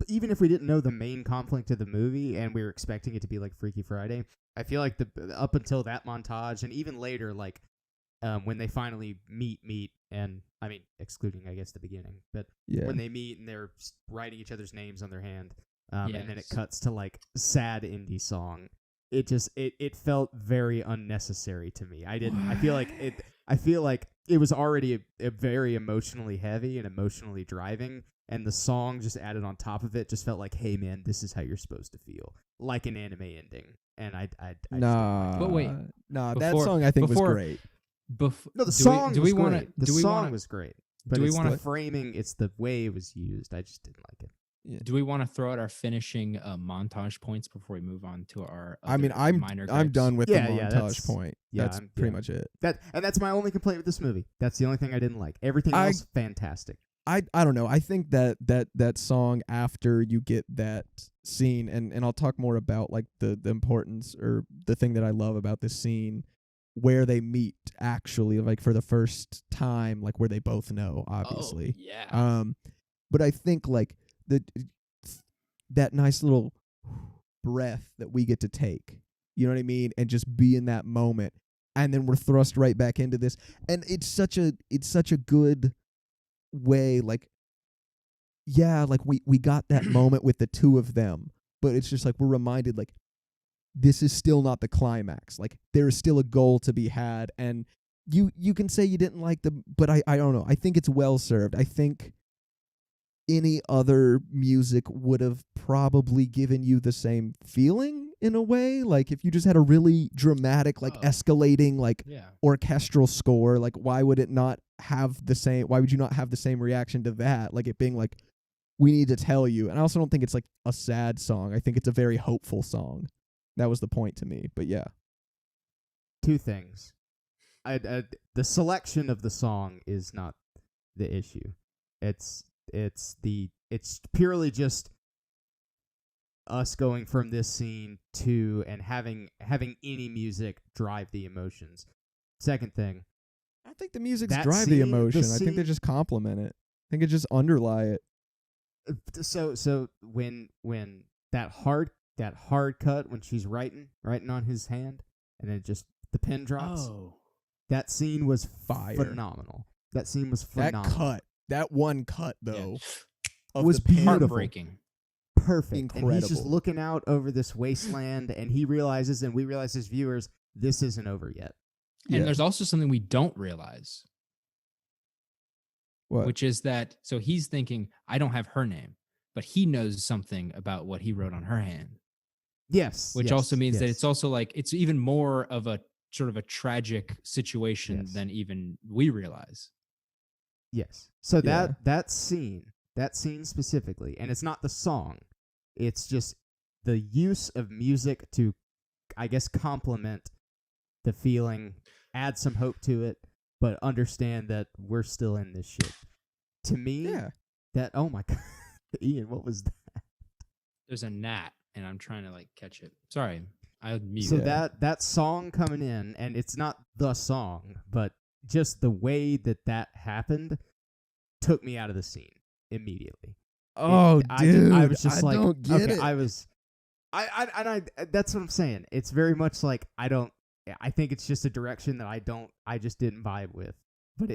even if we didn't know the main conflict of the movie and we were expecting it to be like Freaky Friday, I feel like up until that montage and even later, like when they finally meet, and I mean excluding I guess the beginning, but Yeah. when they meet and they're writing each other's names on their hand, and then it Yes. cuts to like sad indie song. It just it felt very unnecessary to me. I feel like it was already a very emotionally heavy and emotionally driving. And the song just added on top of it just felt like, hey man, this is how you're supposed to feel, like an anime ending. And I just don't Nah, like it. But wait, that before- song I think was before- great. No, the do song we was wanna- great. The do we song wanna- was great. But do we it's wanna- the framing, it's the way it was used. I just didn't like it. Do we want to throw out our finishing montage points before we move on to our? I mean, other minor I'm gripes? done with Yeah, the yeah, montage that's- point. yeah, That's I'm- pretty yeah. much it. That's my only complaint with this movie. That's the only thing I didn't like. Everything else, fantastic. I don't know. I think that song after you get that scene, and I'll talk more about like the importance or the thing that I love about this scene where they meet actually, like for the first time, like where they both know, obviously. Oh, yeah. But I think like that nice little breath that we get to take You know what I mean? And just be in that moment. And then we're thrust right back into this. And it's such a good way, like, yeah, like we got that moment with the two of them, but it's just like we're reminded, like, this is still not the climax. Like, there is still a goal to be had, and you can say you didn't like but I don't know. I think it's well served. I think any other music would have probably given you the same feeling in a way. Like, if you just had a really dramatic, like, escalating, like, orchestral score, like, why would you not have the same reaction to that? Like, it being like, we need to tell you. And I also don't think it's like a sad song. I think it's a very hopeful song. That was the point to me. But yeah. Two things. The selection of the song is not the issue. It's purely just us going from this scene to and having any music drive the emotions. Second thing, I don't think the music's drive the emotion. I think they just complement it. I think it just underlie it. So when that hard cut when she's writing on his hand and then just the pen drops. That scene was phenomenal. That scene was phenomenal. That one cut though, was heartbreaking. Perfect. Incredible. And he's just looking out over this wasteland, and he realizes, and we realize as viewers, this isn't over yet. And there's also something we don't realize. What? Which is that, so he's thinking, I don't have her name, but he knows something about what he wrote on her hand. Yes. Which also means that it's also like, it's even more of a sort of a tragic situation than even we realize. Yes. So that scene specifically, and it's not the song, it's just the use of music to, I guess, complement the feeling, add some hope to it, but understand that we're still in this shit. To me, that, oh my God, Ian, what was that? There's a gnat, and I'm trying to like catch it. Sorry, I muted. So that song coming in, and it's not the song, but just the way that happened took me out of the scene immediately. Oh, dude, I was just like, don't get it. I that's what I'm saying. It's very much like I think it's just a direction that I just didn't vibe with. But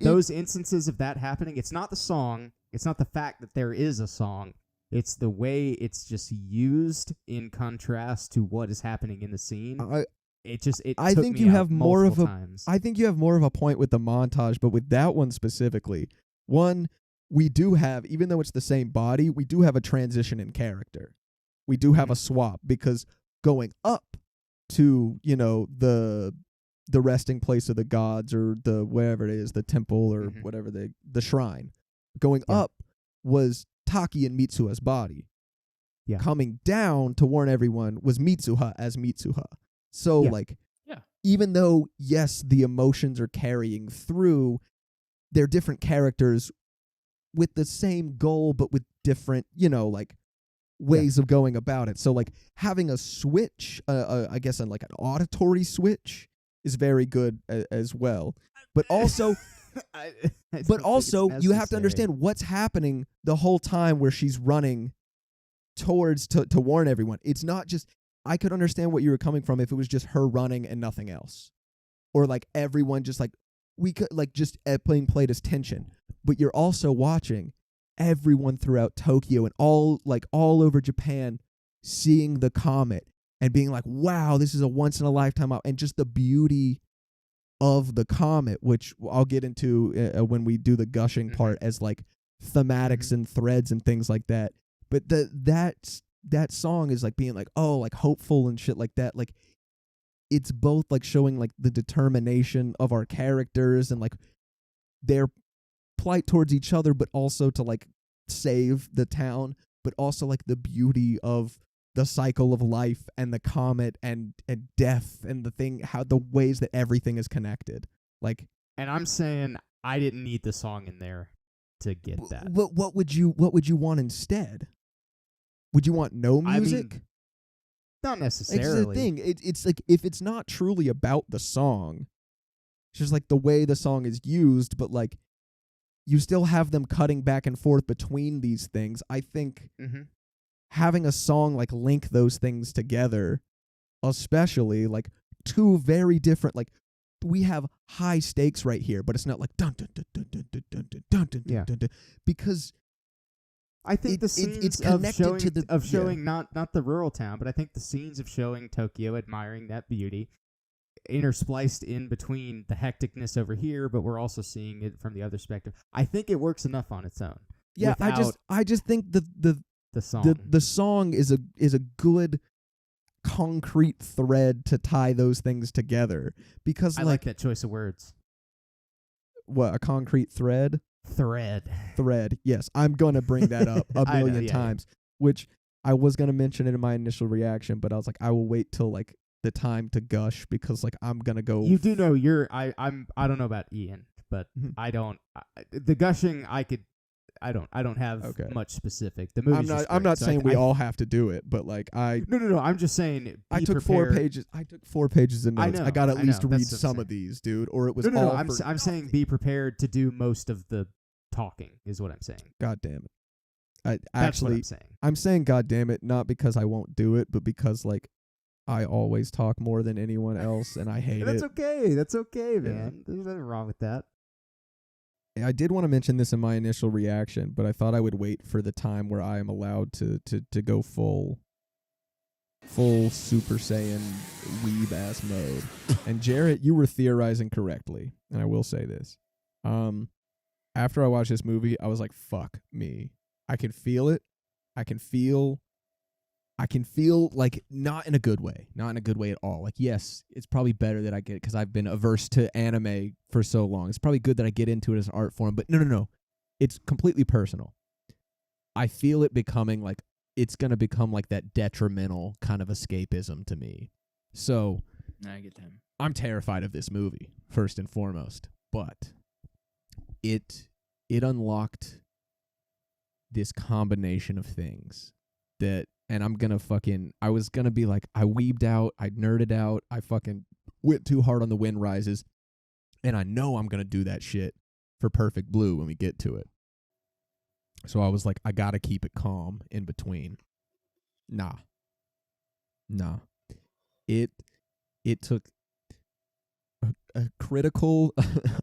those instances of that happening, it's not the song, it's not the fact that there is a song, it's the way it's just used in contrast to what is happening in the scene. I think you have more of a point with the montage, but with that one specifically, we do have, even though it's the same body, we do have a transition in character. We do have a swap, because going up to, the resting place of the gods, or the wherever it is, the temple, or whatever, the shrine, going up was Taki and Mitsuha's body. Yeah. Coming down to warn everyone was Mitsuha as Mitsuha. So even though, yes, the emotions are carrying through, they're different characters with the same goal, but with different, ways of going about it. So like having a switch, I guess like an auditory switch is very good as well. But also, you have to understand what's happening the whole time where she's running towards to warn everyone. It's not just, I could understand what you were coming from if it was just her running and nothing else. Or like everyone just like, we could like just played as tension. But you're also watching everyone throughout Tokyo and all over Japan seeing the comet and being like, wow, this is a once in a lifetime out, and just the beauty of the comet, which I'll get into when we do the gushing part as like thematics and threads and things like that. But that song is like being like, oh, like hopeful and shit like that. Like it's both like showing like the determination of our characters and like their plight towards each other, but also to like save the town, but also like the beauty of the cycle of life and the comet and death and the thing, how the ways that everything is connected. Like, and I'm saying I didn't need the song in there to get that. What would you want instead? Would you want no music? I mean, not necessarily. It's the thing. It's like, if it's not truly about the song, it's just like the way the song is used, but like you still have them cutting back and forth between these things. I think having a song like link those things together especially like two very different, like we have high stakes right here, but it's not like dun dun dun dun dun dun dun dun dun dun Yeah. dun dun, because I think It- the it- scenes it's of connected showing to the- showing not the rural town, but I think the scenes of showing Tokyo, admiring that beauty, interspliced in between the hecticness over here, but we're also seeing it from the other perspective. I think it works enough on its own. yeah, without I just think the song. the song is a good concrete thread to tie those things together, because I like that choice of words. what, a concrete thread. Thread. Yes, I'm gonna bring that up a I know, million yeah, times, which I was gonna mention it in my initial reaction, but I was like, I will wait till like the time to gush, because like I'm gonna go. You do know I don't know about Ian, but Mhm. I don't. The gushing I don't have Okay. much specific. The movie's just I'm great, not so saying we all have to do it, but like No. I'm just saying. I be took 4 prepared. pages. I took 4 pages of I notes. I know, got at I least know, read that's what I'm some saying. of these, dude, or it was No. all I'm for I'm saying be prepared to do most of the talking. Is what I'm saying. God damn it. That's what Actually, I'm saying. I'm saying God damn it, not because I won't do it, but because like I always talk more than anyone else, and I hate That's it. okay. That's okay, Yeah. man. There's nothing wrong with that. I did want to mention this in my initial reaction, but I thought I would wait for the time where I am allowed to go full Super Saiyan weeb ass mode. And Jarrett, you were theorizing correctly, and I will say this. After I watched this movie, I was like, fuck me. I can feel it. I can feel like not in a good way at all. Like, yes, it's probably better that I get it because I've been averse to anime for so long. It's probably good that I get into it as an art form, but no. It's completely personal. I feel it becoming like, it's going to become like that detrimental kind of escapism to me. So I get them. I'm terrified of this movie, first and foremost, but it unlocked this combination of things that, and I was gonna be like, I weebed out, I nerded out, I fucking went too hard on the Wind Rises, and I know I'm gonna do that shit for Perfect Blue when we get to it. So I was like, I gotta keep it calm in between. Nah. It took a critical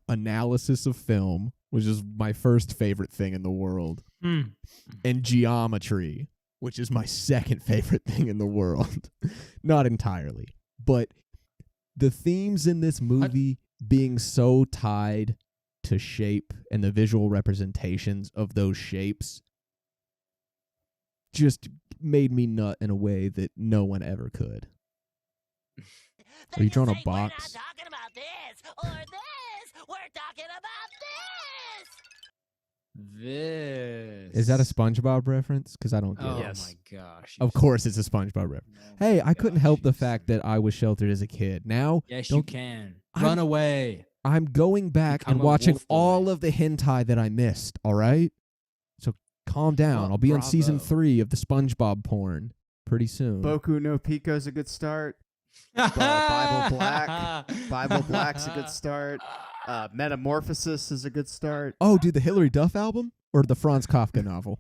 analysis of film, which is my first favorite thing in the world, and geometry, which is my second favorite thing in the world. Not entirely, but the themes in this movie being so tied to shape and the visual representations of those shapes just made me nut in a way that no one ever could. Are you drawing a box? We're not talking about this or this. We're talking about this. This Is that a SpongeBob reference? Because I don't get Oh it. Yes. my gosh! Of course it's a SpongeBob reference. Oh Hey, my I couldn't gosh, help the you fact son that I was sheltered as a kid. Now, Yes, don't- you can. I'm- Run away. I'm going back Become and a watching wolf boy. all of the hentai that I missed, all right? So calm down. Well, I'll be on season bravo. 3 of the SpongeBob porn pretty soon. Boku no Pico's a good start. Bible Black. Bible Black's a good start. Metamorphosis is a good start. Oh, dude, the Hilary Duff album or the Franz Kafka novel?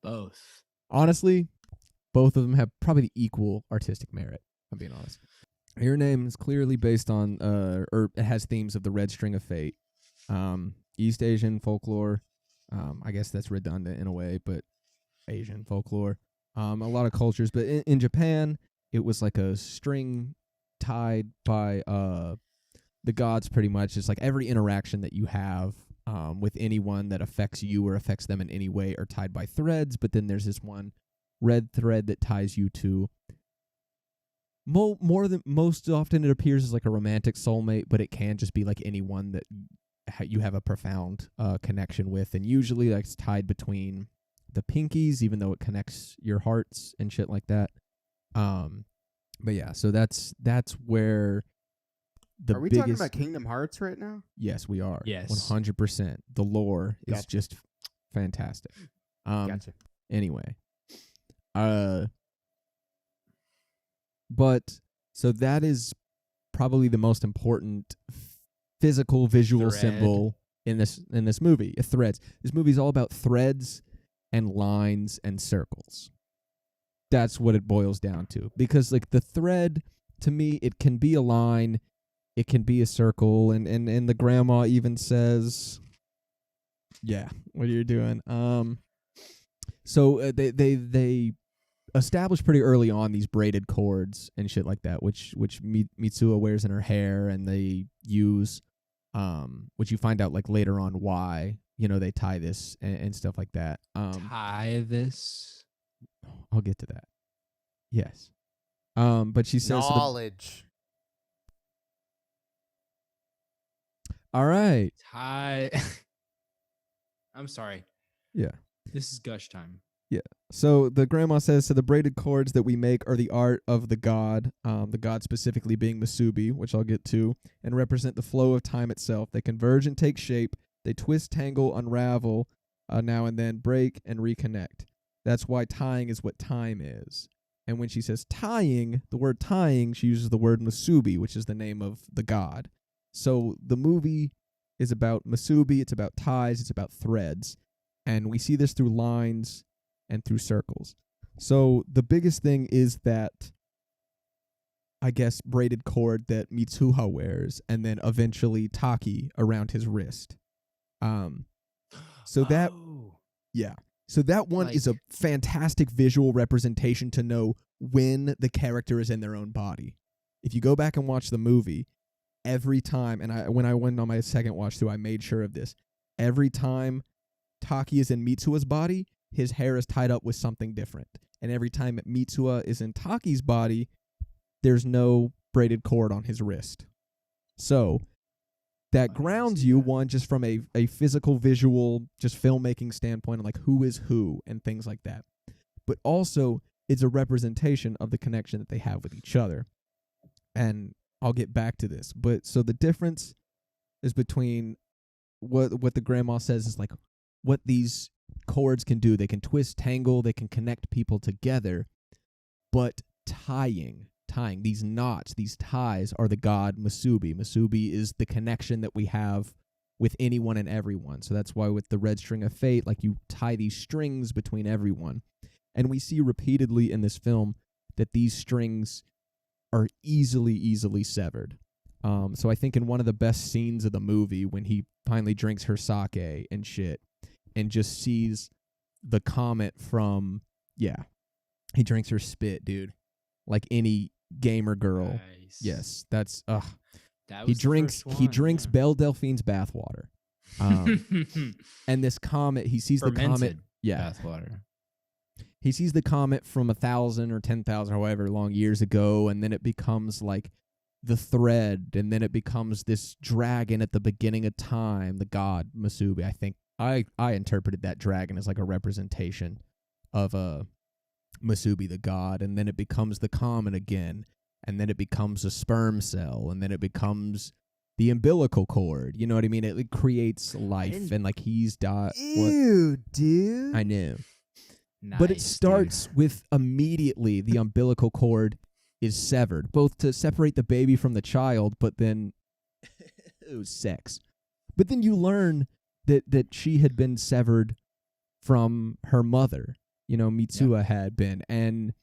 Both. Honestly, both of them have probably equal artistic merit, I'm being honest. Your Name is clearly based on, or it has themes of the Red String of Fate, East Asian folklore. I guess that's redundant in a way, but Asian folklore. A lot of cultures, but in Japan, it was like a string tied by the gods pretty much. It's like every interaction that you have with anyone that affects you or affects them in any way are tied by threads, but then there's this one red thread that ties you to more than most often it appears as like a romantic soulmate, but it can just be like anyone that you have a profound connection with, and usually that's tied between the pinkies, even though it connects your hearts and shit like that. But yeah, so that's where the Are we biggest. talking about Kingdom Hearts right now? Yes, we are. Yes. 100%. The lore is Gotcha. just fantastic. Gotcha. Anyway, but so that is probably the most important physical visual Thread. symbol in this movie. Threads. This movie is all about threads and lines and circles. that's what it boils down to. Because like the thread, to me, it can be a line, it can be a circle, and the grandma even says, yeah, what are you doing? So they established pretty early on these braided cords and shit like that, which Mitsuha wears in her hair, and they use, which you find out like later on why, they tie this and stuff like that. Tie this. I'll get to that. Yes. But she says, Knowledge. all right. Tie. I'm sorry. Yeah. This is gush time. So the grandma says, so the braided cords that we make are the art of the god specifically being Musubi, which I'll get to, and represent the flow of time itself. They converge and take shape. They twist, tangle, unravel, now and then, break, and reconnect. That's why tying is what time is. And when she says tying, the word tying, she uses the word Musubi, which is the name of the god. So the movie is about Musubi, it's about ties, it's about threads. And we see this through lines and through circles. So the biggest thing is that, I guess, braided cord that Mitsuha wears, and then eventually Taki around his wrist. So that one is a fantastic visual representation to know when the character is in their own body. If you go back and watch the movie, every time, and when I went on my second watch through, I made sure of this. Every time Taki is in Mitsuha's body, his hair is tied up with something different. And every time Mitsuha is in Taki's body, there's no braided cord on his wrist. So that grounds you, one, just from a physical, visual, just filmmaking standpoint, like who is who and things like that. But also, it's a representation of the connection that they have with each other. And I'll get back to this. But so the difference is between what the grandma says is like what these cords can do. They can twist, tangle, they can connect people together. But tying, these knots, these ties are the god Musubi. Musubi is the connection that we have with anyone and everyone. So that's why with the red string of fate, like you tie these strings between everyone. And we see repeatedly in this film that these strings are easily severed. So I think in one of the best scenes of the movie, when he finally drinks her sake and shit, and just sees the comet from, he drinks her spit, dude. Like any gamer girl. Nice. Yes, that's, That he was the drinks first one, yeah. Belle Delphine's bathwater. And this comet, he sees the comet. Fermented Yeah. bathwater. He sees the comet from 1,000 or 10,000, however long years ago, and then it becomes like the thread, and then it becomes this dragon at the beginning of time, the god Musubi. I think I interpreted that dragon as like a representation of Musubi, the god, and then it becomes the comet again, and then it becomes a sperm cell, and then it becomes the umbilical cord. You know what I mean? It creates life, and like he's Ew, dude. I knew. Nice, But it dude. starts with immediately the umbilical cord is severed, both to separate the baby from the child, but then it was sex. But then you learn that she had been severed from her mother. Mitsuha had been, and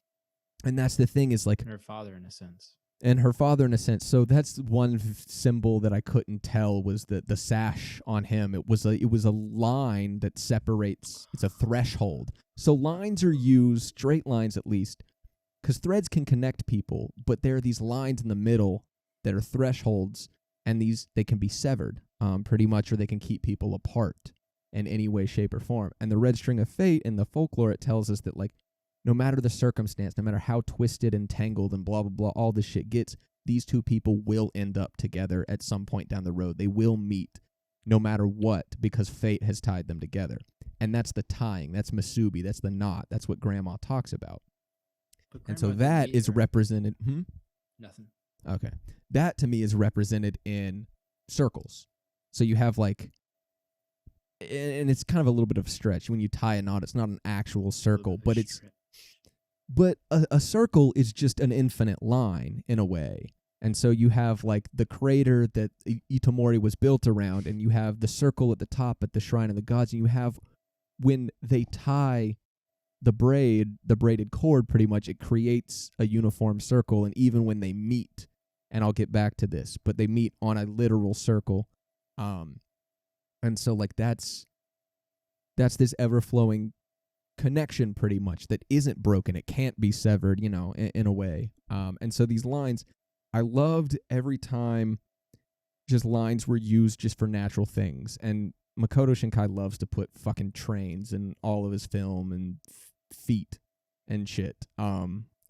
that's the thing is like And her father, in a sense. and her father in a sense. So that's one symbol that I couldn't tell was the sash on him. It was a line that separates. It's a threshold. So lines are used, straight lines at least, because threads can connect people, but there are these lines in the middle that are thresholds, and they can be severed, pretty much, or they can keep people apart in any way, shape, or form. And the red string of fate in the folklore, it tells us that like, no matter the circumstance, no matter how twisted and tangled and blah, blah, blah, all this shit gets, these two people will end up together at some point down the road. They will meet no matter what because fate has tied them together. And that's the tying. That's Musubi. That's the knot. That's what Grandma talks about. And so that is represented. Nothing. Okay. That to me is represented in circles. So you have like, and it's kind of a little bit of a stretch. When you tie a knot, it's not an actual circle, but a circle is just an infinite line in a way. And so you have like the crater that Itomori was built around, and you have the circle at the top at the Shrine of the Gods, and you have when they tie the braided cord, pretty much, it creates a uniform circle. And even when they meet, and I'll get back to this, but they meet on a literal circle. And so like that's this ever-flowing connection, pretty much, that isn't broken. It can't be severed, in a way. And so these lines, I loved every time just lines were used just for natural things. And Makoto Shinkai loves to put fucking trains in all of his film and feet and shit.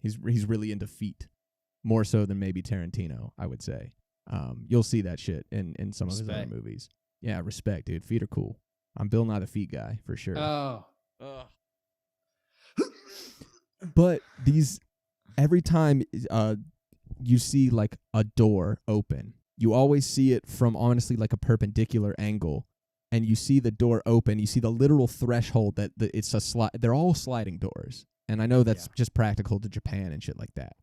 He's really into feet, more so than maybe Tarantino, I would say. You'll see that shit in some of his other movies. Yeah, respect, dude. Feet are cool. I'm Bill Nye the Feet guy for sure. Oh. But every time you see like a door open, you always see it from honestly like a perpendicular angle, and you see the door open. You see the literal threshold that it's a slide. They're all sliding doors, and I know that's just practical to Japan and shit like that.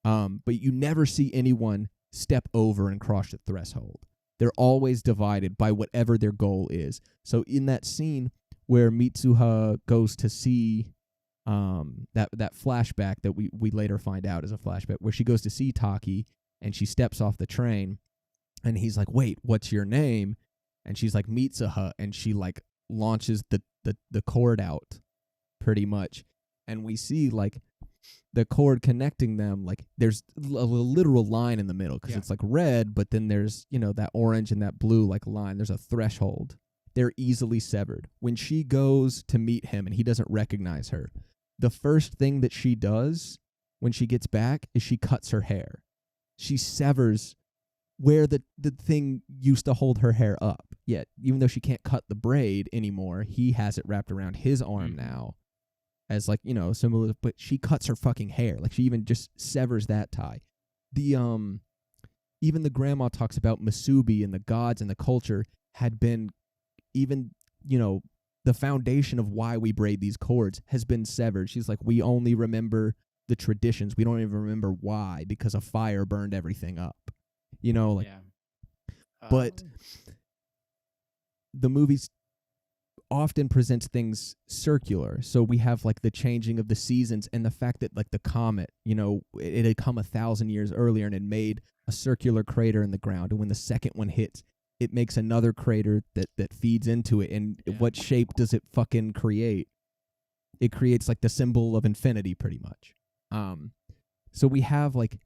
But you never see anyone step over and cross the threshold. They're always divided by whatever their goal is. So in that scene where Mitsuha goes to see that flashback that we later find out is a flashback, where she goes to see Taki and she steps off the train, and he's like, "Wait, what's your name?" And she's like, "Mitsuha," and she like launches the cord out, pretty much, and we see like the cord connecting them. Like there's a literal line in the middle, because it's like red, but then there's that orange and that blue like line. There's a threshold. They're easily severed. When she goes to meet him and he doesn't recognize her, the first thing that she does when she gets back is she cuts her hair. She severs where the thing used to hold her hair up. Yet, even though she can't cut the braid anymore, he has it wrapped around his arm now as like, similar, but she cuts her fucking hair. Like she even just severs that tie. Even the grandma talks about Masubi, and the gods and the culture had been even, the foundation of why we braid these cords has been severed. She's like, we only remember the traditions. We don't even remember why, because a fire burned everything up. But the movies often presents things circular. So we have like the changing of the seasons, and the fact that like the comet, it had come 1,000 years earlier and it made a circular crater in the ground. And when the second one hits, it makes another crater that feeds into it. And what shape does it fucking create? It creates like the symbol of infinity, pretty much. So we have like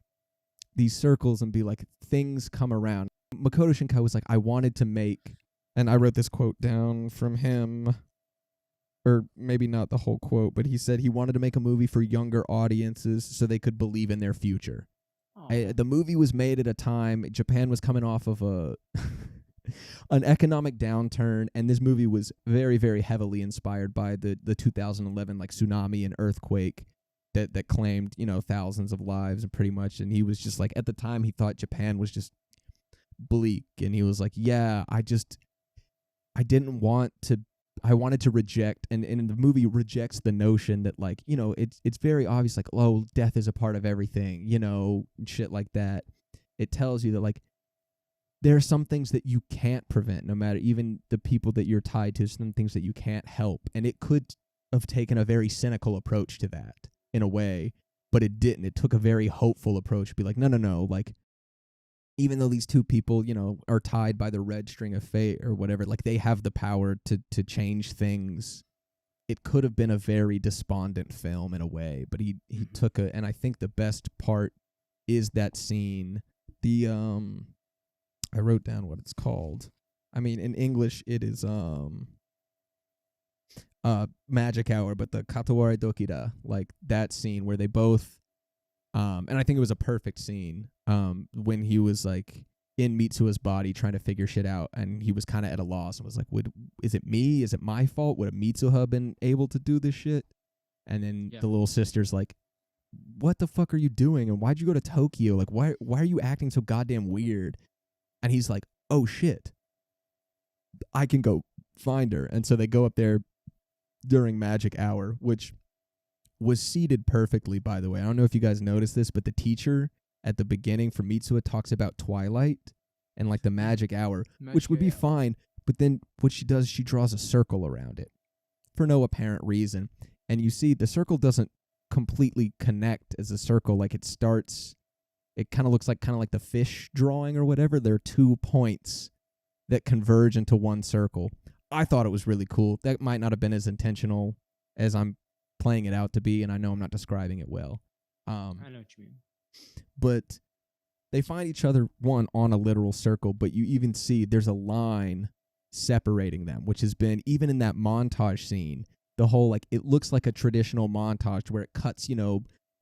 these circles, and be like, things come around. Makoto Shinkai was like, I wanted to make, and I wrote this quote down from him, or maybe not the whole quote, but he said he wanted to make a movie for younger audiences so they could believe in their future. The movie was made at a time Japan was coming off of an economic downturn, and this movie was very, very heavily inspired by the 2011 like tsunami and earthquake that claimed thousands of lives, and pretty much. And he was just like, at the time he thought Japan was just bleak, and he was like, I wanted to reject, and the movie rejects the notion that like it's very obvious, like, oh, death is a part of everything, and shit like that. It tells you that like there are some things that you can't prevent, no matter even the people that you're tied to, some things that you can't help. And it could have taken a very cynical approach to that in a way, but it didn't. It took a very hopeful approach to be like, no, like, even though these two people, are tied by the red string of fate or whatever, like they have the power to change things. It could have been a very despondent film in a way, but he took and I think the best part is that scene. I wrote down what it's called. I mean, in English, it is Magic Hour, but the Katawari Dokira, like that scene where they both, and I think it was a perfect scene, when he was like in Mitsuha's body trying to figure shit out, and he was kind of at a loss and was like, is it me? Is it my fault? Would a Mitsuha been able to do this shit? And then the little sister's like, what the fuck are you doing? And why'd you go to Tokyo? Like, why are you acting so goddamn weird? And he's like, oh shit, I can go find her. And so they go up there during Magic Hour, which was seated perfectly, by the way. I don't know if you guys noticed this, but the teacher at the beginning for Mitsuha talks about Twilight and like the Magic Hour, which would be fine. But then what she does, she draws a circle around it for no apparent reason. and you see the circle doesn't completely connect as a circle. Like it kind of looks like the fish drawing or whatever. There are 2 points that converge into one circle. I thought it was really cool. That might not have been as intentional as I'm playing it out to be, and I know I'm not describing it well. I know what you mean. But they find each other, one, on a literal circle, but you even see there's a line separating them, which has been, even in that montage scene, the whole, like, it looks like a traditional montage where it cuts,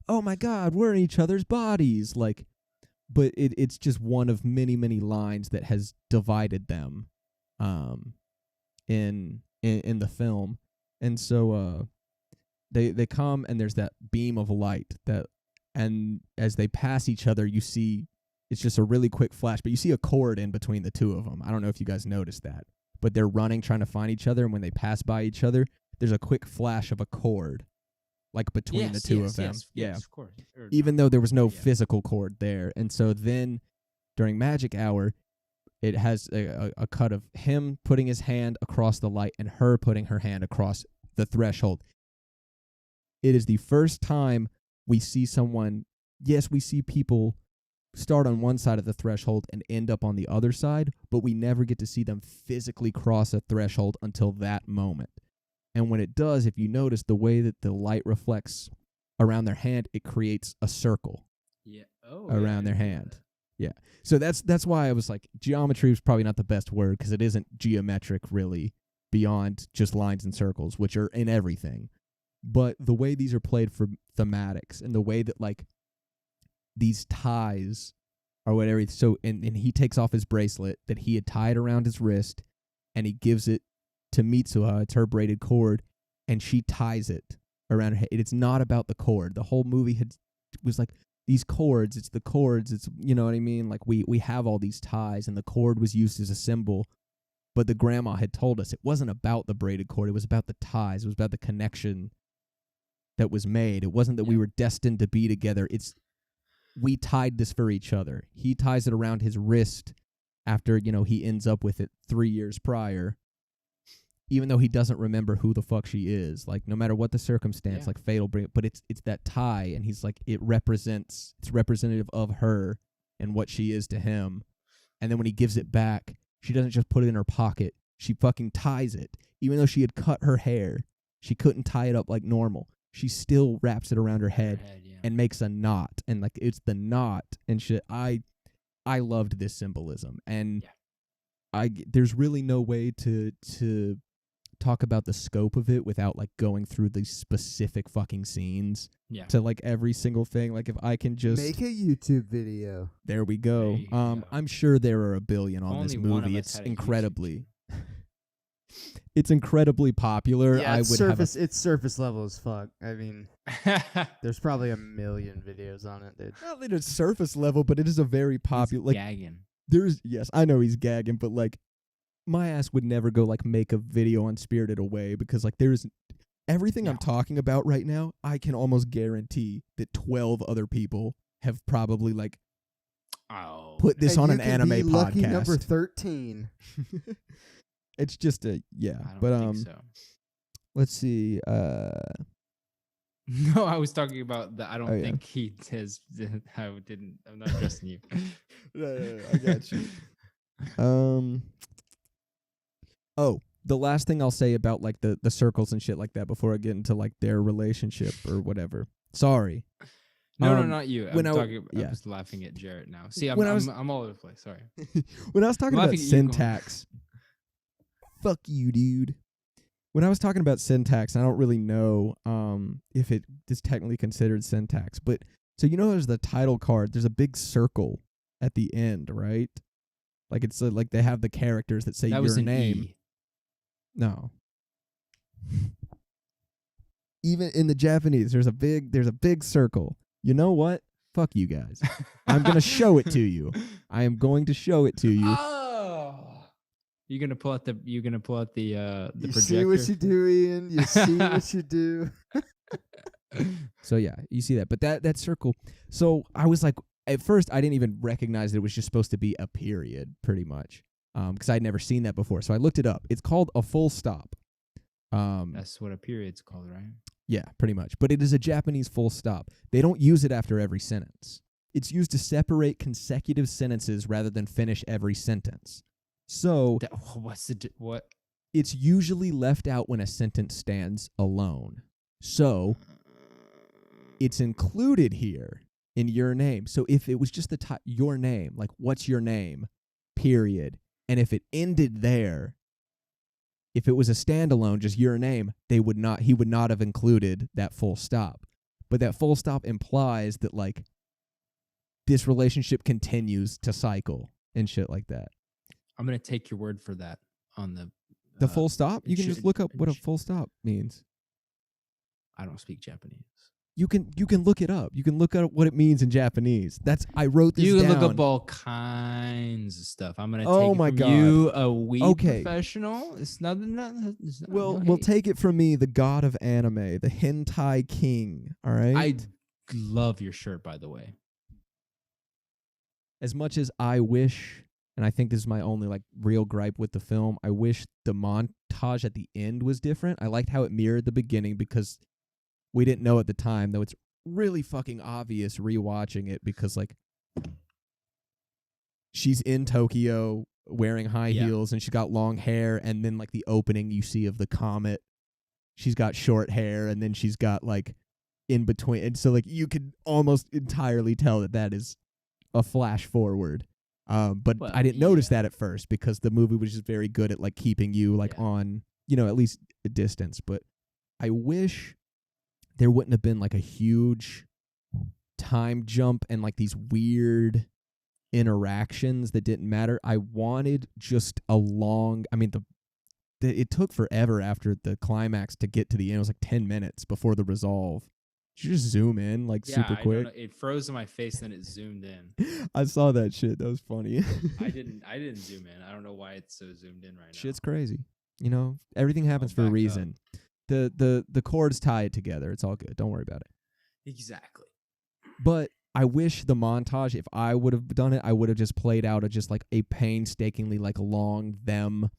oh my God, we're in each other's bodies. Like, but it's just one of many, many lines that has divided them in the film. And so they come, and there's that beam of light and as they pass each other, you see it's just a really quick flash, but you see a cord in between the two of them. I don't know if you guys noticed that, but they're running, trying to find each other, and when they pass by each other, there's a quick flash of a cord, like between the two of them. Yes, of course. Even though there was no physical cord there. And so then during Magic Hour, it has a cut of him putting his hand across the light and her putting her hand across the threshold. It is the first time we see someone, yes, we see people start on one side of the threshold and end up on the other side, but we never get to see them physically cross a threshold until that moment. And when it does, if you notice the way that the light reflects around their hand, it creates a circle around their hand. Yeah. So that's why I was like, geometry was probably not the best word, because it isn't geometric really beyond just lines and circles, which are in everything. But the way these are played for thematics, and the way that, like, these ties or whatever. So, and he takes off his bracelet that he had tied around his wrist, and he gives it to Mitsuha. It's her braided cord, and she ties it around her head. It's not about the cord. The whole movie was like, these cords, it's the cords, it's, you know what I mean? Like, we have all these ties, and the cord was used as a symbol. But the grandma had told us it wasn't about the braided cord. It was about the ties. It was about the connection that was made. It wasn't that we were destined to be together. We tied this for each other. He ties it around his wrist after, he ends up with it 3 years prior, even though he doesn't remember who the fuck she is. Like, no matter what the circumstance, like, fate will bring it. But it's that tie, and he's like, it's representative of her and what she is to him. And then when he gives it back, she doesn't just put it in her pocket. She fucking ties it. Even though she had cut her hair, she couldn't tie it up like normal. She still wraps it around her head and makes a knot. And, like, it's the knot and shit. I loved this symbolism. And there's really no way to talk about the scope of it without, like, going through these specific fucking scenes to, like, every single thing. Like, if I can just make a YouTube video. There we go. I'm sure there are a billion on this movie. It's incredibly it's incredibly popular. Yeah, it's surface level as fuck. I mean, there's probably a million videos on it, dude. Not that it's surface level, but it is a very popular. Like, gagging. Yes, I know he's gagging, but, like, my ass would never go, like, make a video on Spirited Away, because, like, there's everything I'm talking about right now. I can almost guarantee that 12 other people have probably, like, put this on an anime podcast. Lucky number 13. It's just I don't think so. Let's see. No, I was talking about the. I don't think he has. I'm not addressing you. No, I got you. Oh, the last thing I'll say about, like, the circles and shit like that before I get into, like, their relationship or whatever. Sorry. No, not you. I'm just laughing at Jarrett now. See, I'm all over the place. Sorry. When I was talking about syntax. Fuck you, dude. When I was talking about syntax, I don't really know if it is technically considered syntax, but so there's the title card. There's a big circle at the end, right? Like, it's like they have the characters that say that your was an name. E. No. Even in the Japanese, there's a big circle. You know what? Fuck you guys. I'm gonna show it to you. I am going to show it to you. Oh. You're gonna pull out the projector. You see what you do, Ian. You see what you do. So yeah, you see that. But that circle. So I was like, at first I didn't even recognize that it was just supposed to be a period, pretty much, because I'd never seen that before. So I looked it up. It's called a full stop. That's what a period's called, right? Yeah, pretty much. But it is a Japanese full stop. They don't use it after every sentence. It's used to separate consecutive sentences rather than finish every sentence. So What? it's usually left out when a sentence stands alone. So it's included here in your name. So if it was just the your name, like what's your name, period, and if it ended there, if it was a standalone, just your name, he would not have included that full stop. But that full stop implies that like this relationship continues to cycle and shit like that. I'm gonna take your word for that on the full stop. You can just look up what a full stop means. I don't speak Japanese. You can look it up. You can look up what it means in Japanese. I wrote this down. You can look up all kinds of stuff. I'm gonna take my it from God. you, a weeb professional. It's nothing. We'll take it from me, the god of anime, the hentai king. All right. I love your shirt, by the way. As much as I wish, and I think this is my only like real gripe with the film, I wish the montage at the end was different. I liked how it mirrored the beginning because we didn't know at the time, though it's really fucking obvious rewatching it because like she's in Tokyo wearing high heels and she's got long hair, and then like the opening you see of the comet, she's got short hair, and then she's got like in between, and so like you could almost entirely tell that is a flash forward. But I didn't notice that at first because the movie was just very good at like keeping you like on, at least a distance. But I wish there wouldn't have been like a huge time jump and like these weird interactions that didn't matter. I wanted just a long, it took forever after the climax to get to the end. It was like 10 minutes before the resolve. Did you just zoom in like super quick? It froze in my face, then it zoomed in. I saw that shit. That was funny. I didn't zoom in. I don't know why it's so zoomed in right now. Shit's crazy. Everything happens for a reason. The chords tie it together. It's all good. Don't worry about it. Exactly. But I wish the montage, if I would have done it, I would have just played out just like a painstakingly like long them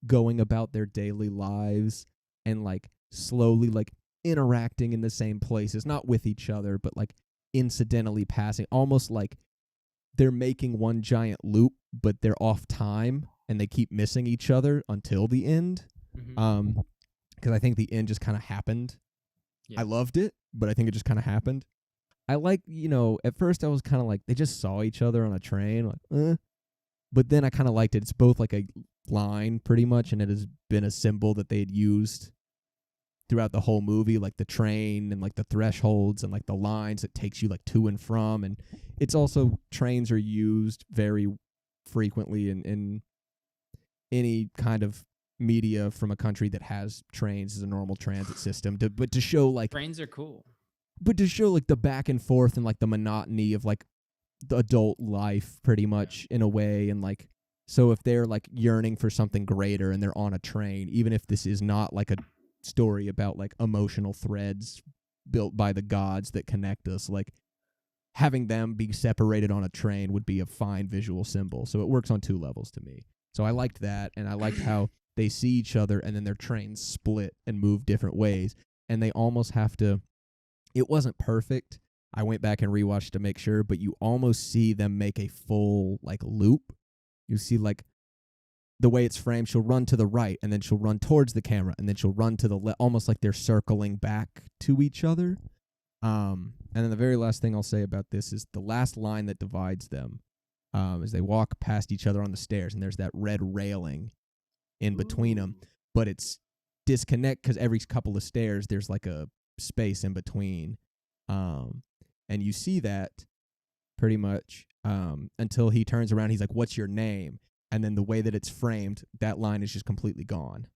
going about their daily lives and like slowly like interacting in the same places, not with each other, but like incidentally passing, almost like they're making one giant loop, but they're off time and they keep missing each other until the end. Mm-hmm. Because I think the end just kind of happened. Yeah. I loved it, but I think it just kind of happened. I like, at first I was kind of like, they just saw each other on a train, like, But then I kind of liked it. It's both like a line pretty much, and it has been a symbol that they had used throughout the whole movie, like the train and like the thresholds and like the lines that takes you like to and from. And it's also, trains are used very frequently in any kind of media from a country that has trains as a normal transit system. But to show like trains are cool. But to show like the back and forth and like the monotony of like the adult life pretty much in a way. And like, so if they're like yearning for something greater and they're on a train, even if this is not like a story about like emotional threads built by the gods that connect us, like having them be separated on a train would be a fine visual symbol. So it works on two levels to me. So I liked that, and I liked how they see each other and then their trains split and move different ways, and they almost have to, it wasn't perfect. I went back and rewatched to make sure, but you almost see them make a full like loop. You see like the way it's framed, she'll run to the right, and then she'll run towards the camera, and then she'll run to the left, almost like they're circling back to each other. And then the very last thing I'll say about this is the last line that divides them, as they walk past each other on the stairs, and there's that red railing in between them, but it's disconnect because every couple of stairs there's like a space in between, and you see that pretty much until he turns around. He's like, "What's your name?" And then the way that it's framed, that line is just completely gone.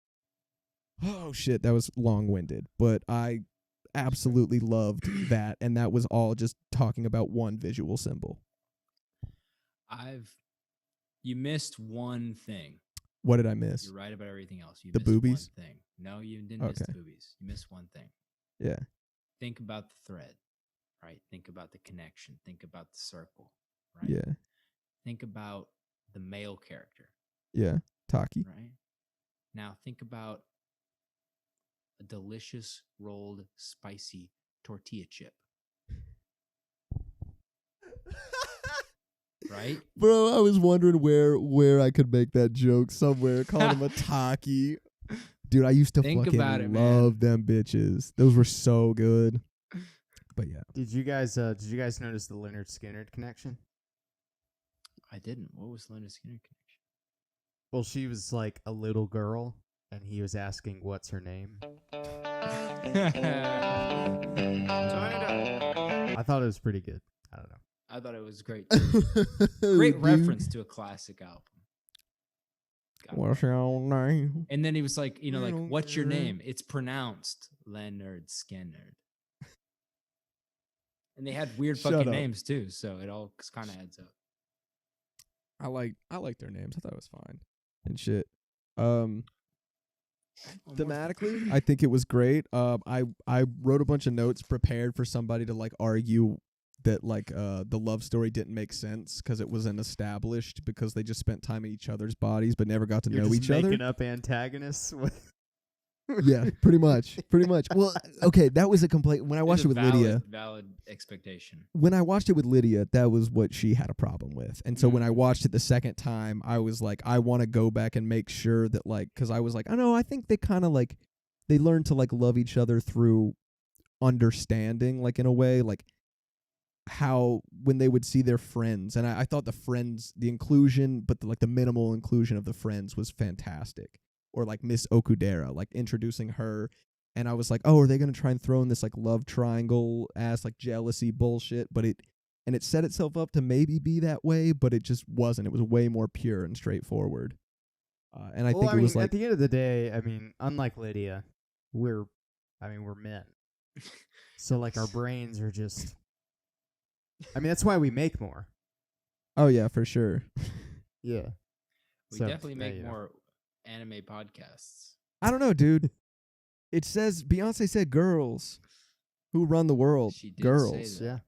Oh, shit, that was long-winded. But I absolutely loved that, and that was all just talking about one visual symbol. You missed one thing. What did I miss? You're right about everything else. You the missed boobies? One thing. No, you didn't miss the boobies. You missed one thing. Yeah. Think about the thread, right? Think about the connection. Think about the circle, right? Yeah. Think about the male character. Yeah. Taki. Right? Now think about a delicious rolled spicy tortilla chip. Right? Bro, I was wondering where I could make that joke somewhere. Calling him a Taki. Dude, I used to Think fucking about it, love them bitches. Those were so good. But yeah. Did you guys notice the Leonard Skinner connection? I didn't. What was Leonard Skinner connection? Well, she was like a little girl, and he was asking, "What's her name?" I thought it was pretty good. I don't know. I thought it was great. Great reference to a classic album. What's your name? And then he was like, like, what's your name? It's pronounced Leonard Skinner. And they had weird Shut fucking up. names too, so it all kind of adds up. I like their names. I thought it was fine and shit. Thematically, I think it was great. I wrote a bunch of notes prepared for somebody to like argue that like the love story didn't make sense because it wasn't established because they just spent time in each other's bodies but never got to know each other. Making up antagonists. Yeah, pretty much. Well, okay, that was a complaint when I watched it with Lydia. Valid expectation. When I watched it with Lydia, that was what she had a problem with. And so when I watched it the second time, I was like, I want to go back and make sure that like, because I was like, I know, I think they kind of like, they learned to like love each other through understanding, like in a way, like how when they would see their friends. And I thought the friends, the inclusion, but the minimal inclusion of the friends was fantastic. Or like Miss Okudera, like introducing her. And I was like, oh, are they going to try and throw in this like love triangle ass like jealousy bullshit? But it set itself up to maybe be that way, but it just wasn't. It was way more pure and straightforward. And I think it was like at the end of the day, I mean, unlike Lydia, we're men. So like our brains are just, I mean, that's why we make more. oh yeah, for sure. Yeah. We So, definitely yeah, make you know. more anime podcasts. I don't know, dude. It says Beyonce said girls who run the world. She did say Girls. that. Yeah.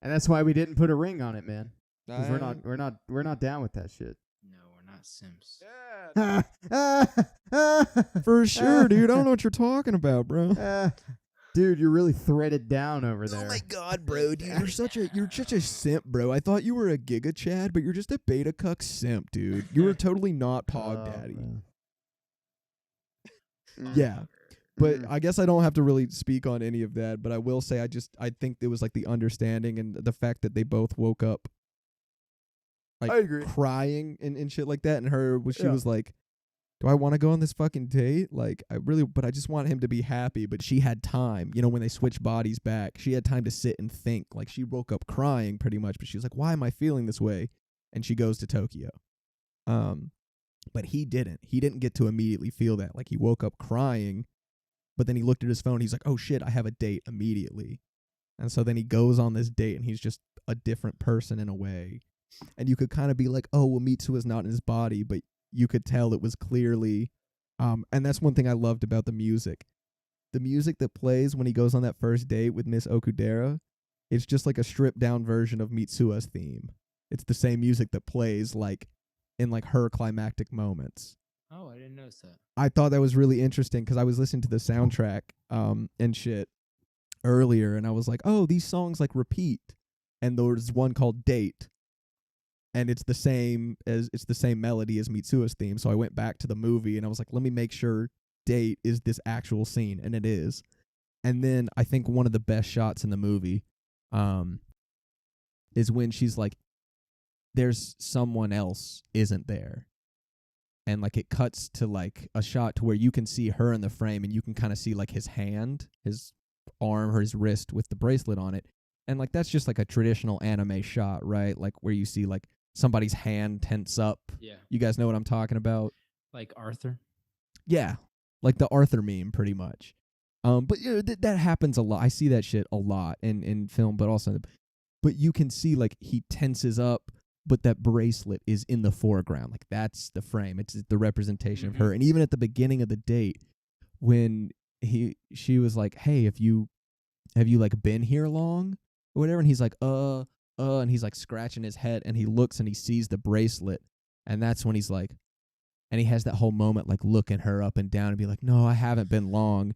And that's why we didn't put a ring on it, man. 'Cause I- we're not down with that shit. No, we're not simps. For sure, dude. I don't know what you're talking about, bro. Dude, you're really threaded down over there. Oh my god, bro, dude, you're such a simp, bro. I thought you were a Giga Chad, but you're just a beta cuck simp, dude. You were totally not Pog Oh, Daddy. man. Yeah. But I guess I don't have to really speak on any of that, but I will say I think it was like the understanding and the fact that they both woke up like I agree. crying and shit like that, and she Yeah. was like, do I want to go on this fucking date? Like, but I just want him to be happy. But she had time, when they switched bodies back, she had time to sit and think. Like, she woke up crying pretty much, but she was like, why am I feeling this way? And she goes to Tokyo. But he didn't. He didn't get to immediately feel that. Like, he woke up crying, but then he looked at his phone. He's like, oh shit, I have a date immediately. And so then he goes on this date and he's just a different person in a way. And you could kind of be like, oh, well, Mitsuha's not in his body, but you could tell it was clearly, and that's one thing I loved about the music. The music that plays when he goes on that first date with Miss Okudera, it's just like a stripped down version of Mitsuha's theme. It's the same music that plays like in like her climactic moments. Oh, I didn't notice that. I thought that was really interesting because I was listening to the soundtrack and shit earlier, and I was like, oh, these songs like repeat. And there's one called Date. And it's the same melody as Mitsuha's theme. So I went back to the movie and I was like, let me make sure Date is this actual scene, and it is. And then I think one of the best shots in the movie is when she's like, there's someone else isn't there. And like it cuts to like a shot to where you can see her in the frame and you can kind of see like his hand, his arm or his wrist with the bracelet on it. And like that's just like a traditional anime shot, right? Like where you see like somebody's hand tense up. Yeah. You guys know what I'm talking about? Like Arthur. Yeah. Like the Arthur meme pretty much. But that happens a lot. I see that shit a lot in film, but also but you can see like he tenses up, but that bracelet is in the foreground. Like that's the frame. It's the representation of her. And even at the beginning of the date, when she was like, hey, have you like been here long or whatever? And he's like, and he's like scratching his head and he looks and he sees the bracelet. And that's when he's like, and he has that whole moment like looking her up and down and be like, no, I haven't been long.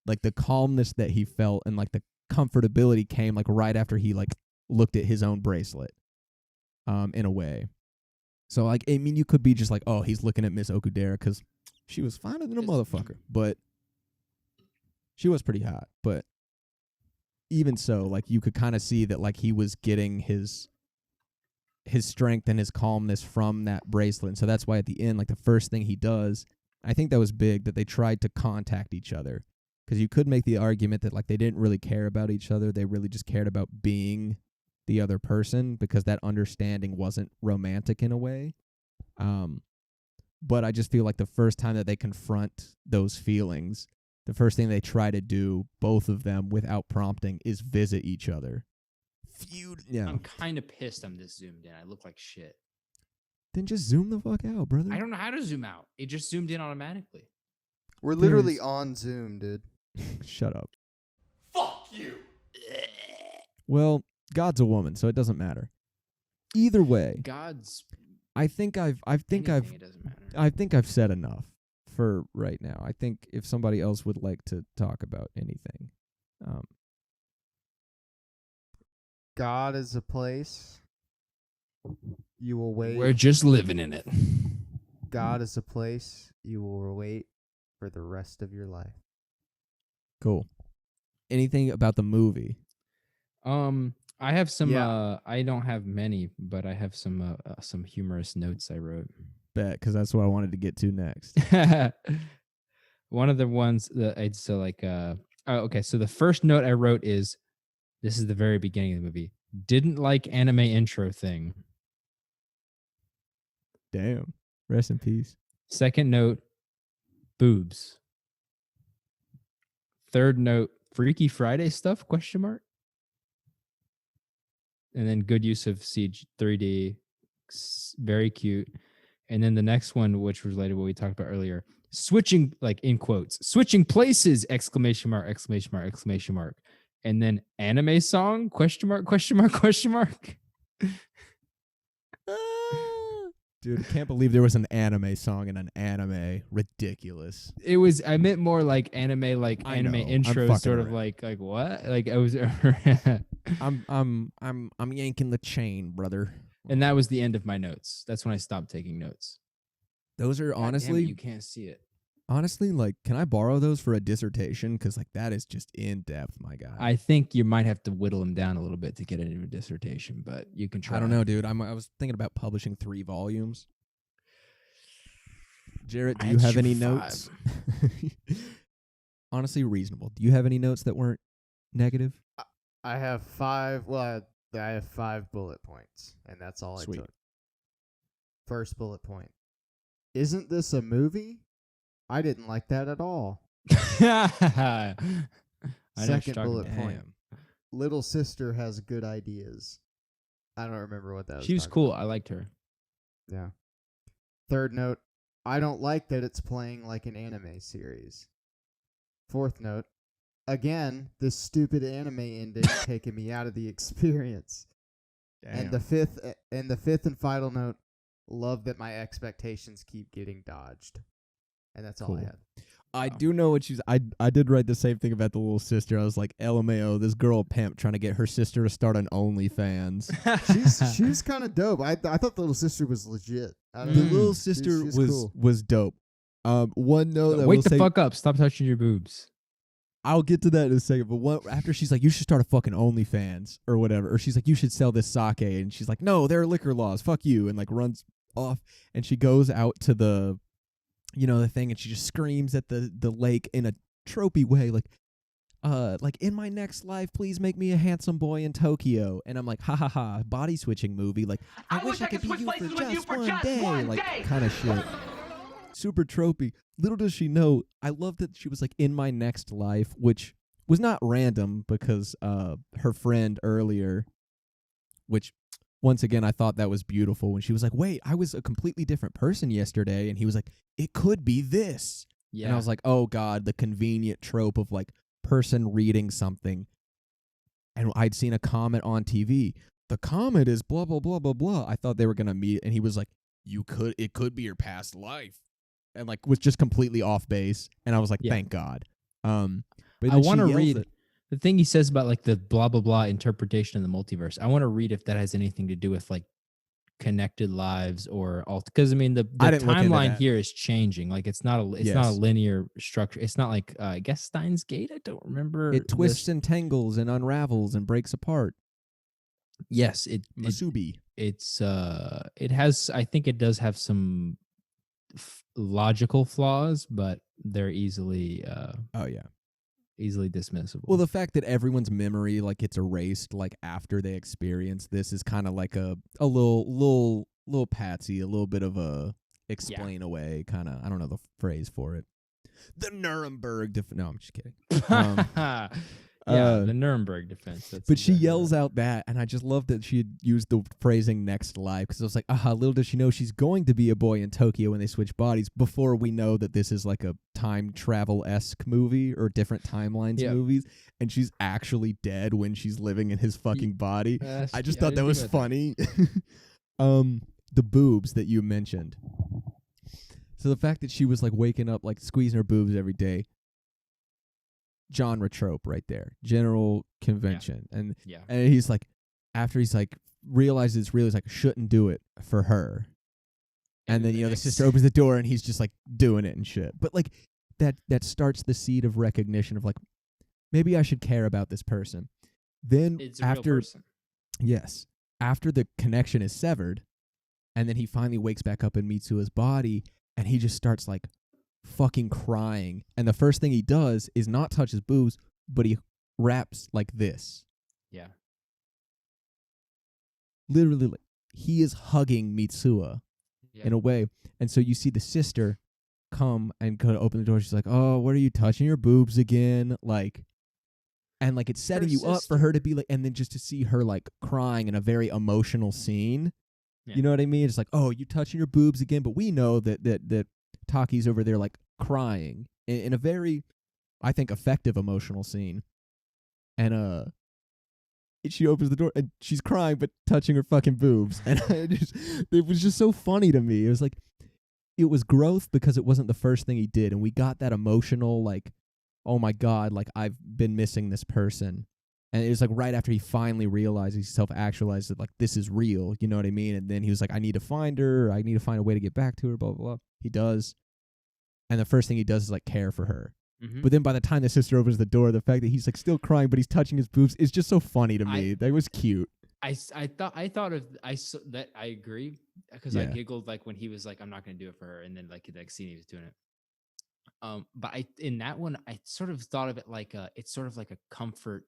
like the calmness that he felt and like the comfortability came like right after he like looked at his own bracelet, in a way. So like, I mean, you could be just like, oh, he's looking at Miss Okudera because she was finer than a motherfucker, but she was pretty hot. But even so, like you could kind of see that like he was getting his strength and his calmness from that bracelet. And so that's why at the end, like the first thing he does, I think that was big, that they tried to contact each other. Because you could make the argument that like they didn't really care about each other. They really just cared about being the other person, because that understanding wasn't romantic in a way. But I just feel like the first time that they confront those feelings, the first thing they try to do, both of them without prompting, is visit each other. Feud. Yeah. I'm kind of pissed I'm this zoomed in. I look like shit. Then just zoom the fuck out, brother. I don't know how to zoom out. It just zoomed in automatically. We're literally on Zoom, dude. Shut up. Fuck you. Well, God's a woman, so it doesn't matter. Either way, God's. I think I've It doesn't matter. I think I've said enough for right now. I think if somebody else would like to talk about anything, God is a place. You will wait. We're just living in it. God is a place you will wait for the rest of your life. cool. Anything about the movie? I have some. Yeah. I don't have many, but I have some humorous notes I wrote. Bet, because that's what I wanted to get to next. One of the ones that I'd so like. Okay. So the first note I wrote is, this is the very beginning of the movie. Didn't like anime intro thing. Damn. Rest in peace. Second note, boobs. Third note, Freaky Friday stuff, question mark. And then good use of CG 3D, very cute. And then the next one, which was related to what we talked about earlier, switching, like in quotes, switching places, exclamation mark, exclamation mark, exclamation mark. And then anime song, question mark, question mark, question mark. Dude, I can't believe there was an anime song in an anime. Ridiculous. It was, I meant more like anime, like I anime know, I'm intro, fucking sort of around. like what? Like I was, I'm yanking the chain, brother. and that was the end of my notes. That's when I stopped taking notes. Those are God damn it, honestly, you can't see it. like, can I borrow those for a dissertation? Because like that is just in depth, my guy. I think you might have to whittle them down a little bit to get it into a dissertation, but you can try. I don't know, dude. I was thinking about publishing 3 volumes. Jarrett, do you I'd have shoot any 5. notes? Honestly, reasonable. Do you have any notes that weren't negative? I have 5. Well, I have 5 bullet points, and that's all Sweet. I took. First bullet point. Isn't this a movie? I didn't like that at all. I know what Second you're talking bullet about. point. Little sister has good ideas. I don't remember what that was. She was talking cool. about. I liked her. Yeah. Third note. I don't like that it's playing like an anime series. Fourth note. Again, this stupid anime ending taking me out of the experience. And the fifth and final note. Love that my expectations keep getting dodged. And that's all I Cool. had. I do know what she's. I did write the same thing about the little sister. I was like, LMAO, this girl pimp trying to get her sister to start an OnlyFans. She's kind of dope. I thought the little sister was legit. I don't The know. little She's sister cool. was dope. One note that Wake will the say, fuck up. Stop touching your boobs. I'll get to that in a second. But after she's like, you should start a fucking OnlyFans or whatever, or she's like, you should sell this sake, and she's like, no, there are liquor laws. Fuck you, and like runs off, and she goes out to the thing, and she just screams at the lake in a tropey way, like in my next life, please make me a handsome boy in Tokyo. And I'm like, ha ha ha, body switching movie, like I wish I could be you for just one day, like kind of shit. Super tropey. Little does she know, I love that she was like, in my next life, which was not random because her friend earlier, which once again, I thought that was beautiful when she was like, wait, I was a completely different person yesterday. And he was like, it could be this. Yeah. And I was like, oh, God, the convenient trope of like person reading something. And I'd seen a comment on TV. The comment is blah, blah, blah, blah, blah. I thought they were going to meet. And he was like, it could be your past life. And like was just completely off base. And I was like, Yeah. thank God. But I then she want to yells read it. the thing he says about like the blah blah blah interpretation of the multiverse. I want to read if that has anything to do with like connected lives or all, because I mean the I didn't look into timeline that. here is changing. Like it's not a Yes. linear structure. It's not like I guess Steins Gate. I don't remember. It twists and tangles and unravels and breaks apart. Yes, Masubi. it has, I think it does have some logical flaws, but they're easily Oh yeah. easily dismissible. Well, the fact that everyone's memory like gets erased like after they experience this is kind of like a little patsy, a little bit of a explain away kind of. I don't know the phrase for it. The Nuremberg no, I'm just kidding. The Nuremberg defense. That's But she exactly yells right. out that, and I just love that she had used the phrasing "next life" because I was like, aha! Little does she know she's going to be a boy in Tokyo when they switch bodies. Before we know that this is like a time travel-esque movie or different timelines Yep. movies, and she's actually dead when she's living in his fucking body. I just I thought that didn't was think about funny. The boobs that you mentioned. So the fact that she was like waking up, like squeezing her boobs every day. Genre trope right there. General convention. And Yeah. and he's like, after he's like realizes like shouldn't do it for her. And then, the the next- sister opens the door and he's just like doing it and shit. But like that starts the seed of recognition of like, maybe I should care about this person. Then It's a real after person. yes, after the connection is severed, and then he finally wakes back up in Mitsuha's body, and he just starts like fucking crying. And the first thing he does is not touch his boobs, but he raps like this. Yeah. Literally, like, he is hugging Mitsuha Yeah. in a way. And so you see the sister come and go to open the door. She's like, "Oh, what are you touching your boobs again?" Like, and like it's setting Her you up for sister. her to be like, and then just to see her like crying in a very emotional scene. Yeah. You know what I mean? It's like, "Oh, you touching your boobs again?" But we know that Taki's over there like crying in a very, I think, effective emotional scene. And she opens the door and she's crying but touching her fucking boobs, and it was just so funny to me. It was like, it was growth because it wasn't the first thing he did, and we got that emotional like, oh my god, like I've been missing this person. And it was like right after he finally realized, he self-actualized that like this is real, you know what I mean? And then he was like, I need to find her, I need to find a way to get back to her, blah blah blah. He does, and the first thing he does is like care for her. Mhm. But then by the time the sister opens the door, the fact that he's like still crying but he's touching his boobs is just so funny to me. That was cute. I thought of that I agree because I Yeah. giggled like when he was like, I'm not gonna do it for her, and then like the next scene he was doing it. But in that one I sort of thought of it like it's sort of like a comfort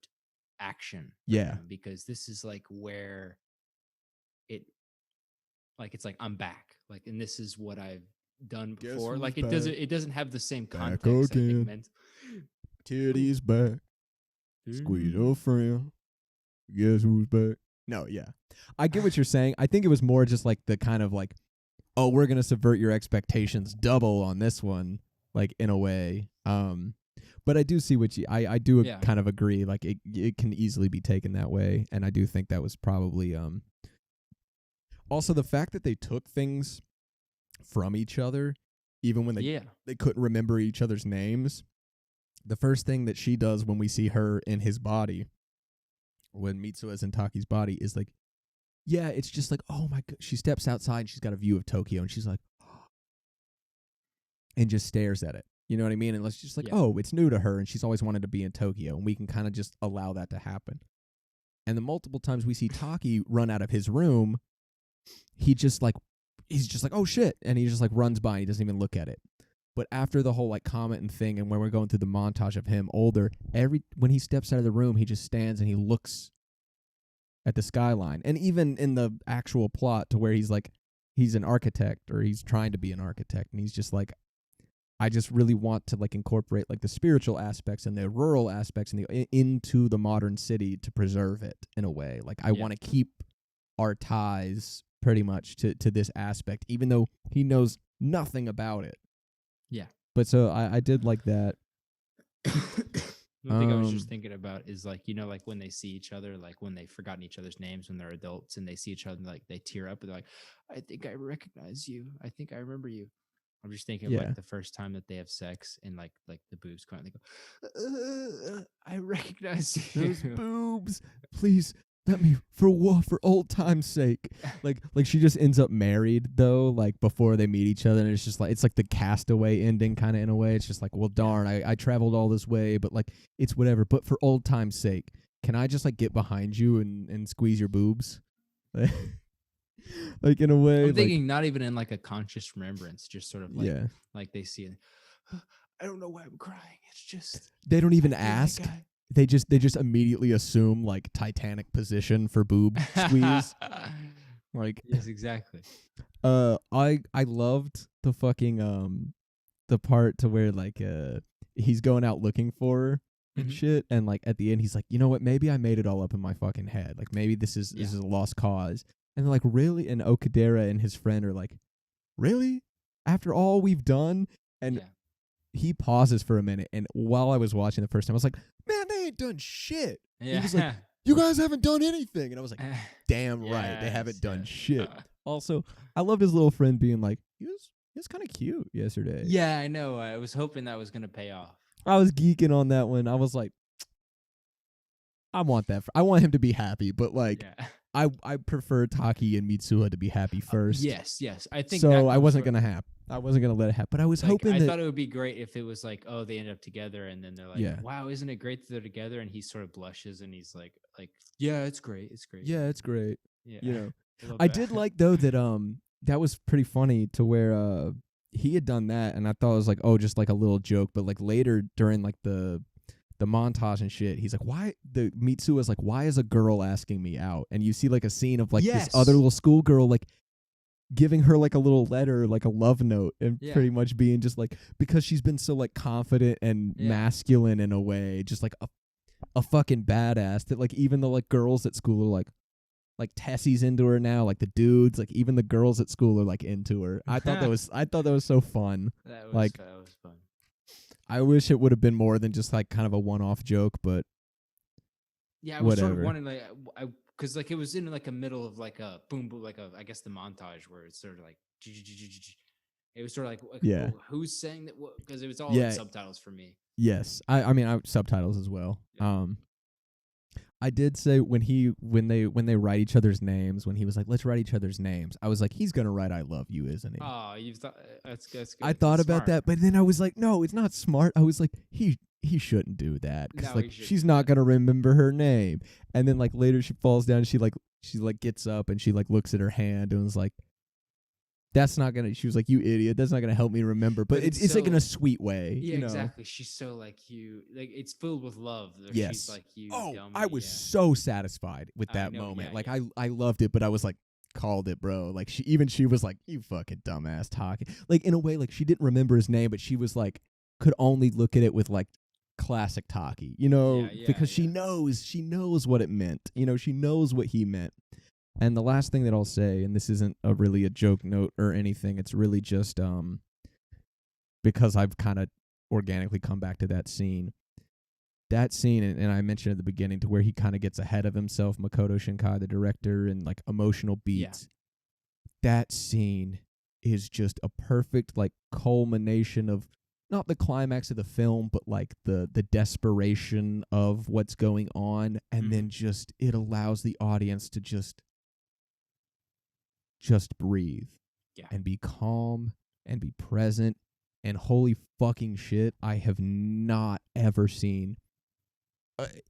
action for Yeah. him, because this is like where it, like it's like I'm back, like, and this is what I've done Guess before. who's Like back? it doesn't have the same Back context. I again. think meant Titties back. Squeeze your friend. Guess who's back? No, yeah. I get what you're saying. I think it was more just like the kind of like, oh, we're gonna subvert your expectations double on this one, like in a way. But I do see what you I do Yeah. kind of agree. Like it can easily be taken that way. And I do think that was probably also the fact that they took things from each other, even when they couldn't remember each other's names. The first thing that she does when we see her in his body, when Mitsuha's in Taki's body, is like, yeah, it's just like, oh my god. She steps outside and she's got a view of Tokyo and she's like, and just stares at it. You know what I mean? And it's just like, oh, it's new to her and she's always wanted to be in Tokyo, and we can kind of just allow that to happen. And the multiple times we see Taki run out of his room, he's just like, oh shit, and he just like runs by and he doesn't even look at it. But after the whole like comment and thing, and when we're going through the montage of him older, when he steps out of the room, he just stands and he looks at the skyline. And even in the actual plot, to where he's like, he's an architect, or he's trying to be an architect, and he's just like, I just really want to like incorporate like the spiritual aspects and the rural aspects into the modern city to preserve it in a way. Like I want to keep our ties pretty much to this aspect, even though he knows nothing about it. Yeah. But so I did like that. One thing I was just thinking about is like, you know, like when they see each other, like when they've forgotten each other's names when they're adults and they see each other, like they tear up and they're like, I think I recognize you. I think I remember you. I'm just thinking of like the first time that they have sex and like the boobs come out and they go, I recognize you. Those boobs, please let me for old time's sake. Like she just ends up married though, like before they meet each other, and it's just like it's like the Castaway ending kind of in a way. It's just like, well, darn, I traveled all this way, but like it's whatever. But for old time's sake, can I just like get behind you and squeeze your boobs? Like in a way, I'm thinking not even in like a conscious remembrance, just sort of like like they see it. I don't know why I'm crying. It's just they don't even ask. They just immediately assume like Titanic position for boob squeeze. Like yes, exactly. I loved the fucking the part to where like he's going out looking for her and shit, and like at the end he's like, you know what, maybe I made it all up in my fucking head. Like maybe this is a lost cause. And they're like, really? And Okadera and his friend are like, really? After all we've done? And he pauses for a minute, and while I was watching the first time, I was like, man, they ain't done shit. Yeah. He was like, you guys haven't done anything. And I was like, damn right, they haven't done shit. Also, I loved his little friend being like, he was kind of cute yesterday. Yeah, I know. I was hoping that was going to pay off. I was geeking on that one. I was like, I want that. I want him to be happy, but like, I prefer Taki and Mitsuha to be happy first. Yes. I think so. I wasn't gonna let it happen. But I was hoping. I thought it would be great if it was like, oh, they end up together, and then they're like, wow, isn't it great that they're together? And he sort of blushes, and he's like, yeah, it's great. Yeah, it's great. Yeah, you know, I did like though that that was pretty funny to where he had done that, and I thought it was like, oh, just like a little joke. But like later during like the montage and shit, he's like, why the Mitsuha's like, why is a girl asking me out? And you see like a scene of like this other little schoolgirl like giving her like a little letter, like a love note, and pretty much being just like, because she's been so like confident and masculine in a way, just like a fucking badass, that like even the like girls at school are like Tessie's into her now, like the dudes, like even the girls at school are like into her. I thought that was so fun. That was fun. I wish it would have been more than just like kind of a one-off joke, but I was sort of wondering, like, because like it was in like a middle of like a boom, like a, I guess the montage where it's sort of like, it was sort of like well, who's saying that? Because it was all in subtitles for me. Yes, I mean subtitles as well. Yeah. I did say when they write each other's names, when he was like, let's write each other's names, I was like, he's gonna write I love you, isn't he? Oh, you've thought that's good. I thought about that, but then I was like, no, it's not smart. I was like, he shouldn't do that, because like she's not gonna remember her name. And then like later she falls down and she gets up and she like looks at her hand and was like, that's not gonna, she was like, you idiot, that's not gonna help me remember. But it's so, like in a sweet way. Yeah, you know? Exactly. She's so like you, like it's filled with love. Yes. She's like you. Oh, dummy, I was so satisfied with that moment. I loved it, but I was like, called it, bro. Like she was like, you fucking dumbass talking. Like in a way, like she didn't remember his name, but she was like, could only look at it with like classic Taki, you know, because she knows what it meant. You know, she knows what he meant. And the last thing that I'll say, and this isn't really a joke note or anything, it's really just because I've kind of organically come back to that scene. That scene, and I mentioned at the beginning, to where he kind of gets ahead of himself, Makoto Shinkai, the director, and like emotional beats. Yeah. That scene is just a perfect like culmination of not the climax of the film, but like the desperation of what's going on, and then just it allows the audience to just breathe and be calm and be present. And holy fucking shit, I have not ever seen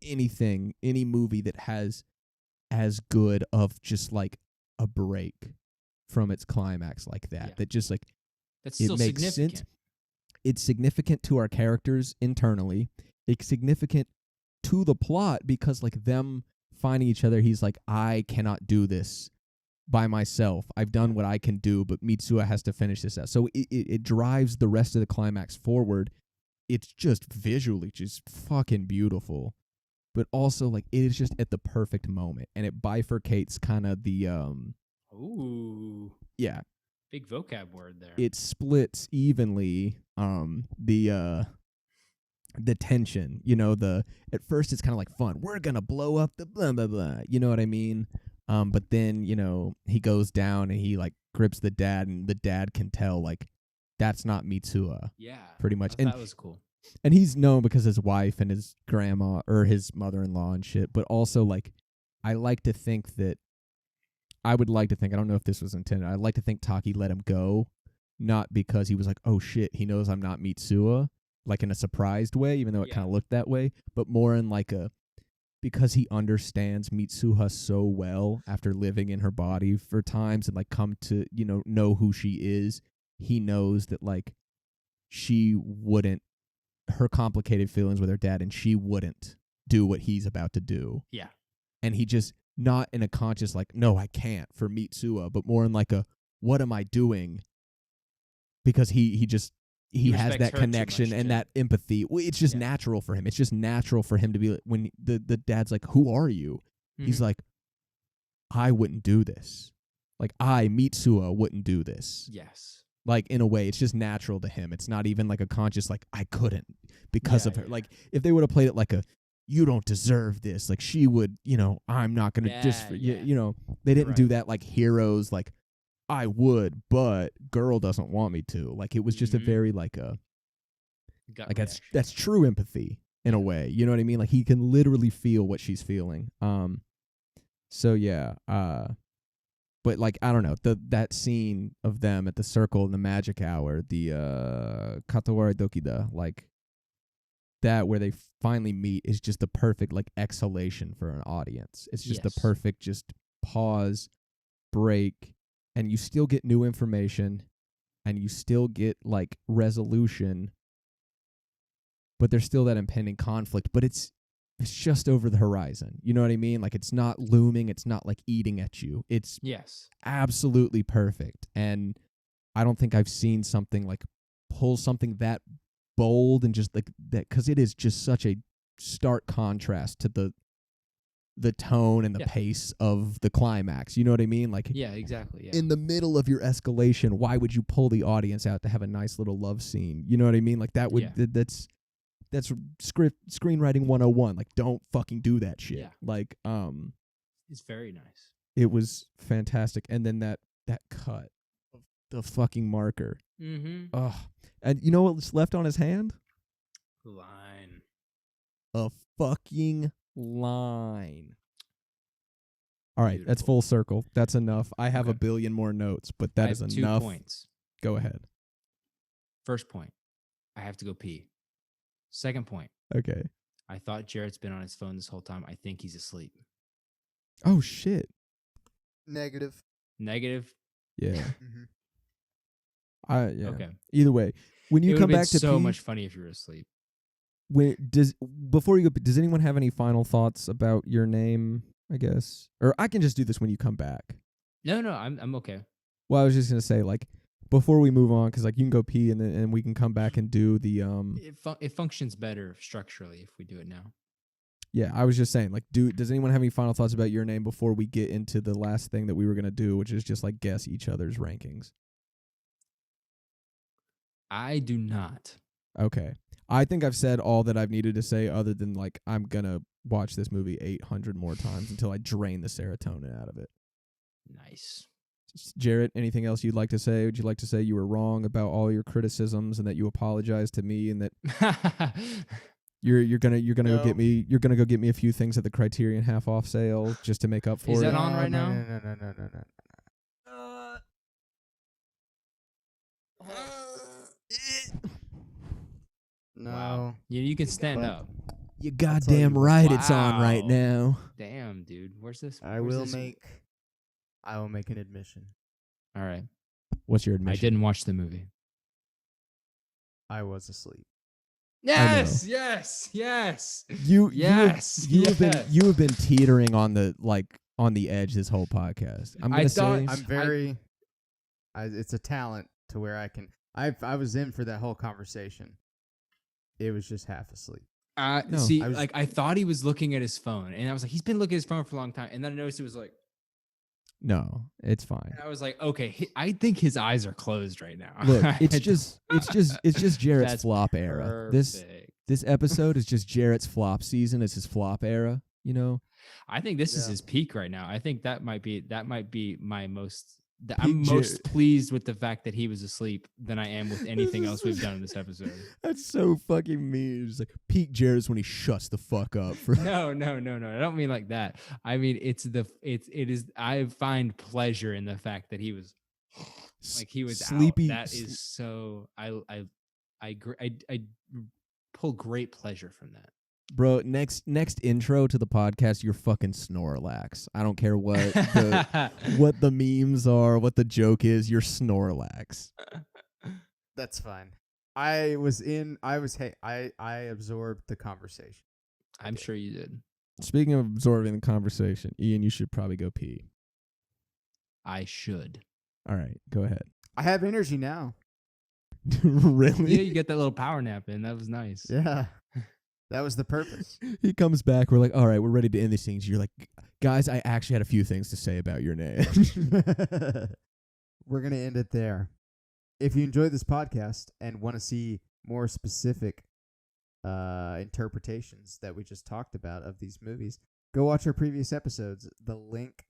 any movie that has as good of just like a break from its climax like that. That just like, that's still significant. Sense. It's significant to our characters internally. It's significant to the plot, because like them finding each other, he's like, I cannot do this by myself. I've done what I can do, but Mitsuha has to finish this out. So it drives the rest of the climax forward. It's just visually just fucking beautiful. But also like it is just at the perfect moment, and it bifurcates kind of the Ooh. Yeah. Big vocab word there. It splits evenly the tension, you know, at first it's kind of like fun. We're going to blow up the blah blah blah, you know what I mean? But then, you know, he goes down and he like grips the dad, and the dad can tell like that's not Mitsuha, Yeah. pretty much. That was cool. And he's known because his wife and his grandma or his mother-in-law and shit. But also, like, I would like to think, I don't know if this was intended. I'd like to think Taki let him go, not because he was like, oh shit, he knows I'm not Mitsuha, like in a surprised way, even though it kind of looked that way, but more in like because he understands Mitsuha so well after living in her body for times and like come to, know who she is. He knows that like her complicated feelings with her dad, and she wouldn't do what he's about to do. Yeah. And he just, not in a conscious like, no, I can't for Mitsuha, but more in like what am I doing? Because he has that connection and that empathy. Well, it's just natural for him. It's just natural for him to be like, when the dad's like, who are you? Mm-hmm. He's like, I wouldn't do this. Like, Mitsuha, wouldn't do this. Yes. Like, in a way, it's just natural to him. It's not even like a conscious, like, I couldn't because of her. Like, if they would have played it like you don't deserve this, like, she would, I'm not going to they didn't do that like heroes, like, I would, but girl doesn't want me to. Like, it was just a very, like, that's true empathy in a way. You know what I mean? Like, he can literally feel what she's feeling. So, yeah, but, like, I don't know, that scene of them at the circle in the magic hour, the Katawari Dokida, like, that where they finally meet is just the perfect, like, exhalation for an audience. It's just the perfect just pause, break, and you still get new information, and you still get, like, resolution, but there's still that impending conflict, but it's just over the horizon. You know what I mean? Like, it's not looming. It's not like eating at you. It's absolutely perfect. And I don't think I've seen something like pull something that bold and just like that, because it is just such a stark contrast to the tone and the pace of the climax. You know what I mean? Like, yeah, exactly. Yeah. In the middle of your escalation, why would you pull the audience out to have a nice little love scene? You know what I mean? Like, that would that's screenwriting 101. Like, don't fucking do that shit. Yeah. Like, it's very nice. It was fantastic. And then that cut of the fucking marker. Mm-hmm. Ugh. And you know what's left on his hand? Line. A fucking line. All right, Beautiful. That's full circle. That's enough. I have a billion more notes, but that is enough. 2 points. Go ahead. First point, I have to go pee. Second point. Okay. I thought Jarrett's been on his phone this whole time. I think he's asleep. Oh, shit. Negative. Yeah. Mm-hmm. Okay. Either way, when you come back to so pee, much funny if you were asleep. Before you go, does anyone have any final thoughts about your name, I guess? Or I can just do this when you come back. No, I'm okay. Well, I was just going to say, like, before we move on, because like you can go pee and we can come back and do the It functions better structurally if we do it now. Yeah, I was just saying, like, does anyone have any final thoughts about your name before we get into the last thing that we were gonna do, which is just like guess each other's rankings? I do not. Okay, I think I've said all that I've needed to say, other than like I'm gonna watch this movie 800 more times until I drain the serotonin out of it. Nice. Jarrett, anything else you'd like to say? Would you like to say you were wrong about all your criticisms and that you apologized to me and that you're gonna go get me a few things at the Criterion half off sale just to make up for it? Is that on right now? No. Wow. You can stand up. You goddamn right, it's on right now. Damn, dude. Where's this? I will make an admission. All right. What's your admission? I didn't watch the movie. I was asleep. Yes. You have been teetering on the edge this whole podcast. It's a talent to where I can. I was in for that whole conversation. It was just half asleep. I thought he was looking at his phone, and I was like, he's been looking at his phone for a long time, and then I noticed it was like, no, it's fine. And I was like, okay, I think his eyes are closed right now. Look, it's just Jarrett's flop era. Perfect. This episode is just Jarrett's flop season. It's his flop era. You know. I think this is his peak right now. I think that might be my most I'm Peak most pleased with the fact that he was asleep than I am with anything else we've done in this episode. That's so fucking mean. It's like peak Jared's when he shuts the fuck up. For No. I don't mean like that. I mean it is. I find pleasure in the fact that he was like he was sleepy. out. That is so. I pull great pleasure from that. Bro, next intro to the podcast, you're fucking Snorlax. I don't care what what the memes are, what the joke is. You're Snorlax. That's fine. I absorbed the conversation. I'm sure you did. Speaking of absorbing the conversation, Ian, you should probably go pee. I should. All right, go ahead. I have energy now. Really? Yeah, you get that little power nap in. That was nice. Yeah. That was the purpose. He comes back. We're like, all right, we're ready to end these things. You're like, guys, I actually had a few things to say about your name. We're going to end it there. If you enjoyed this podcast and want to see more specific interpretations that we just talked about of these movies, go watch our previous episodes. The link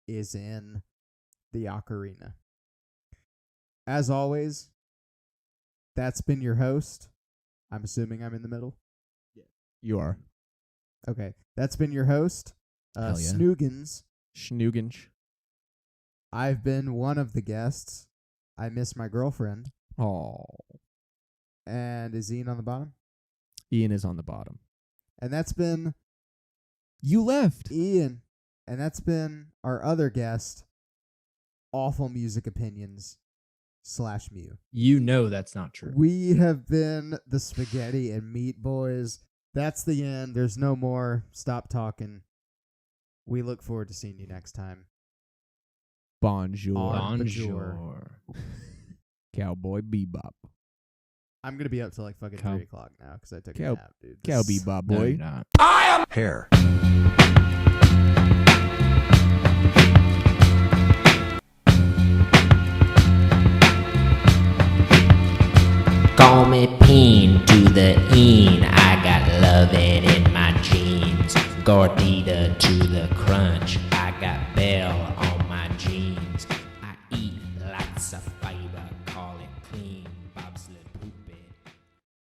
is in the ocarina. As always, that's been your host. I'm assuming I'm in the middle. You are. Okay. That's been your host, Hell yeah. Snoogans. Schnooginch. I've been one of the guests. I miss my girlfriend. Oh. And is Ian on the bottom? Ian is on the bottom. And that's been You left. Ian. And that's been our other guest, Awful Music Opinions / Mew. You know that's not true. We have been the Spaghetti and Meat Boys. That's the end. There's no more. Stop talking. We look forward to seeing you next time. Bonjour. Bonjour. Cowboy Bebop. I'm going to be up till like fucking 3 o'clock now because I took a nap, dude. Cow This- Bebop No, boy. you're not. Hair. Call me Peen to the een. I got lovin' in my jeans. Gordita to the crunch. I got Bell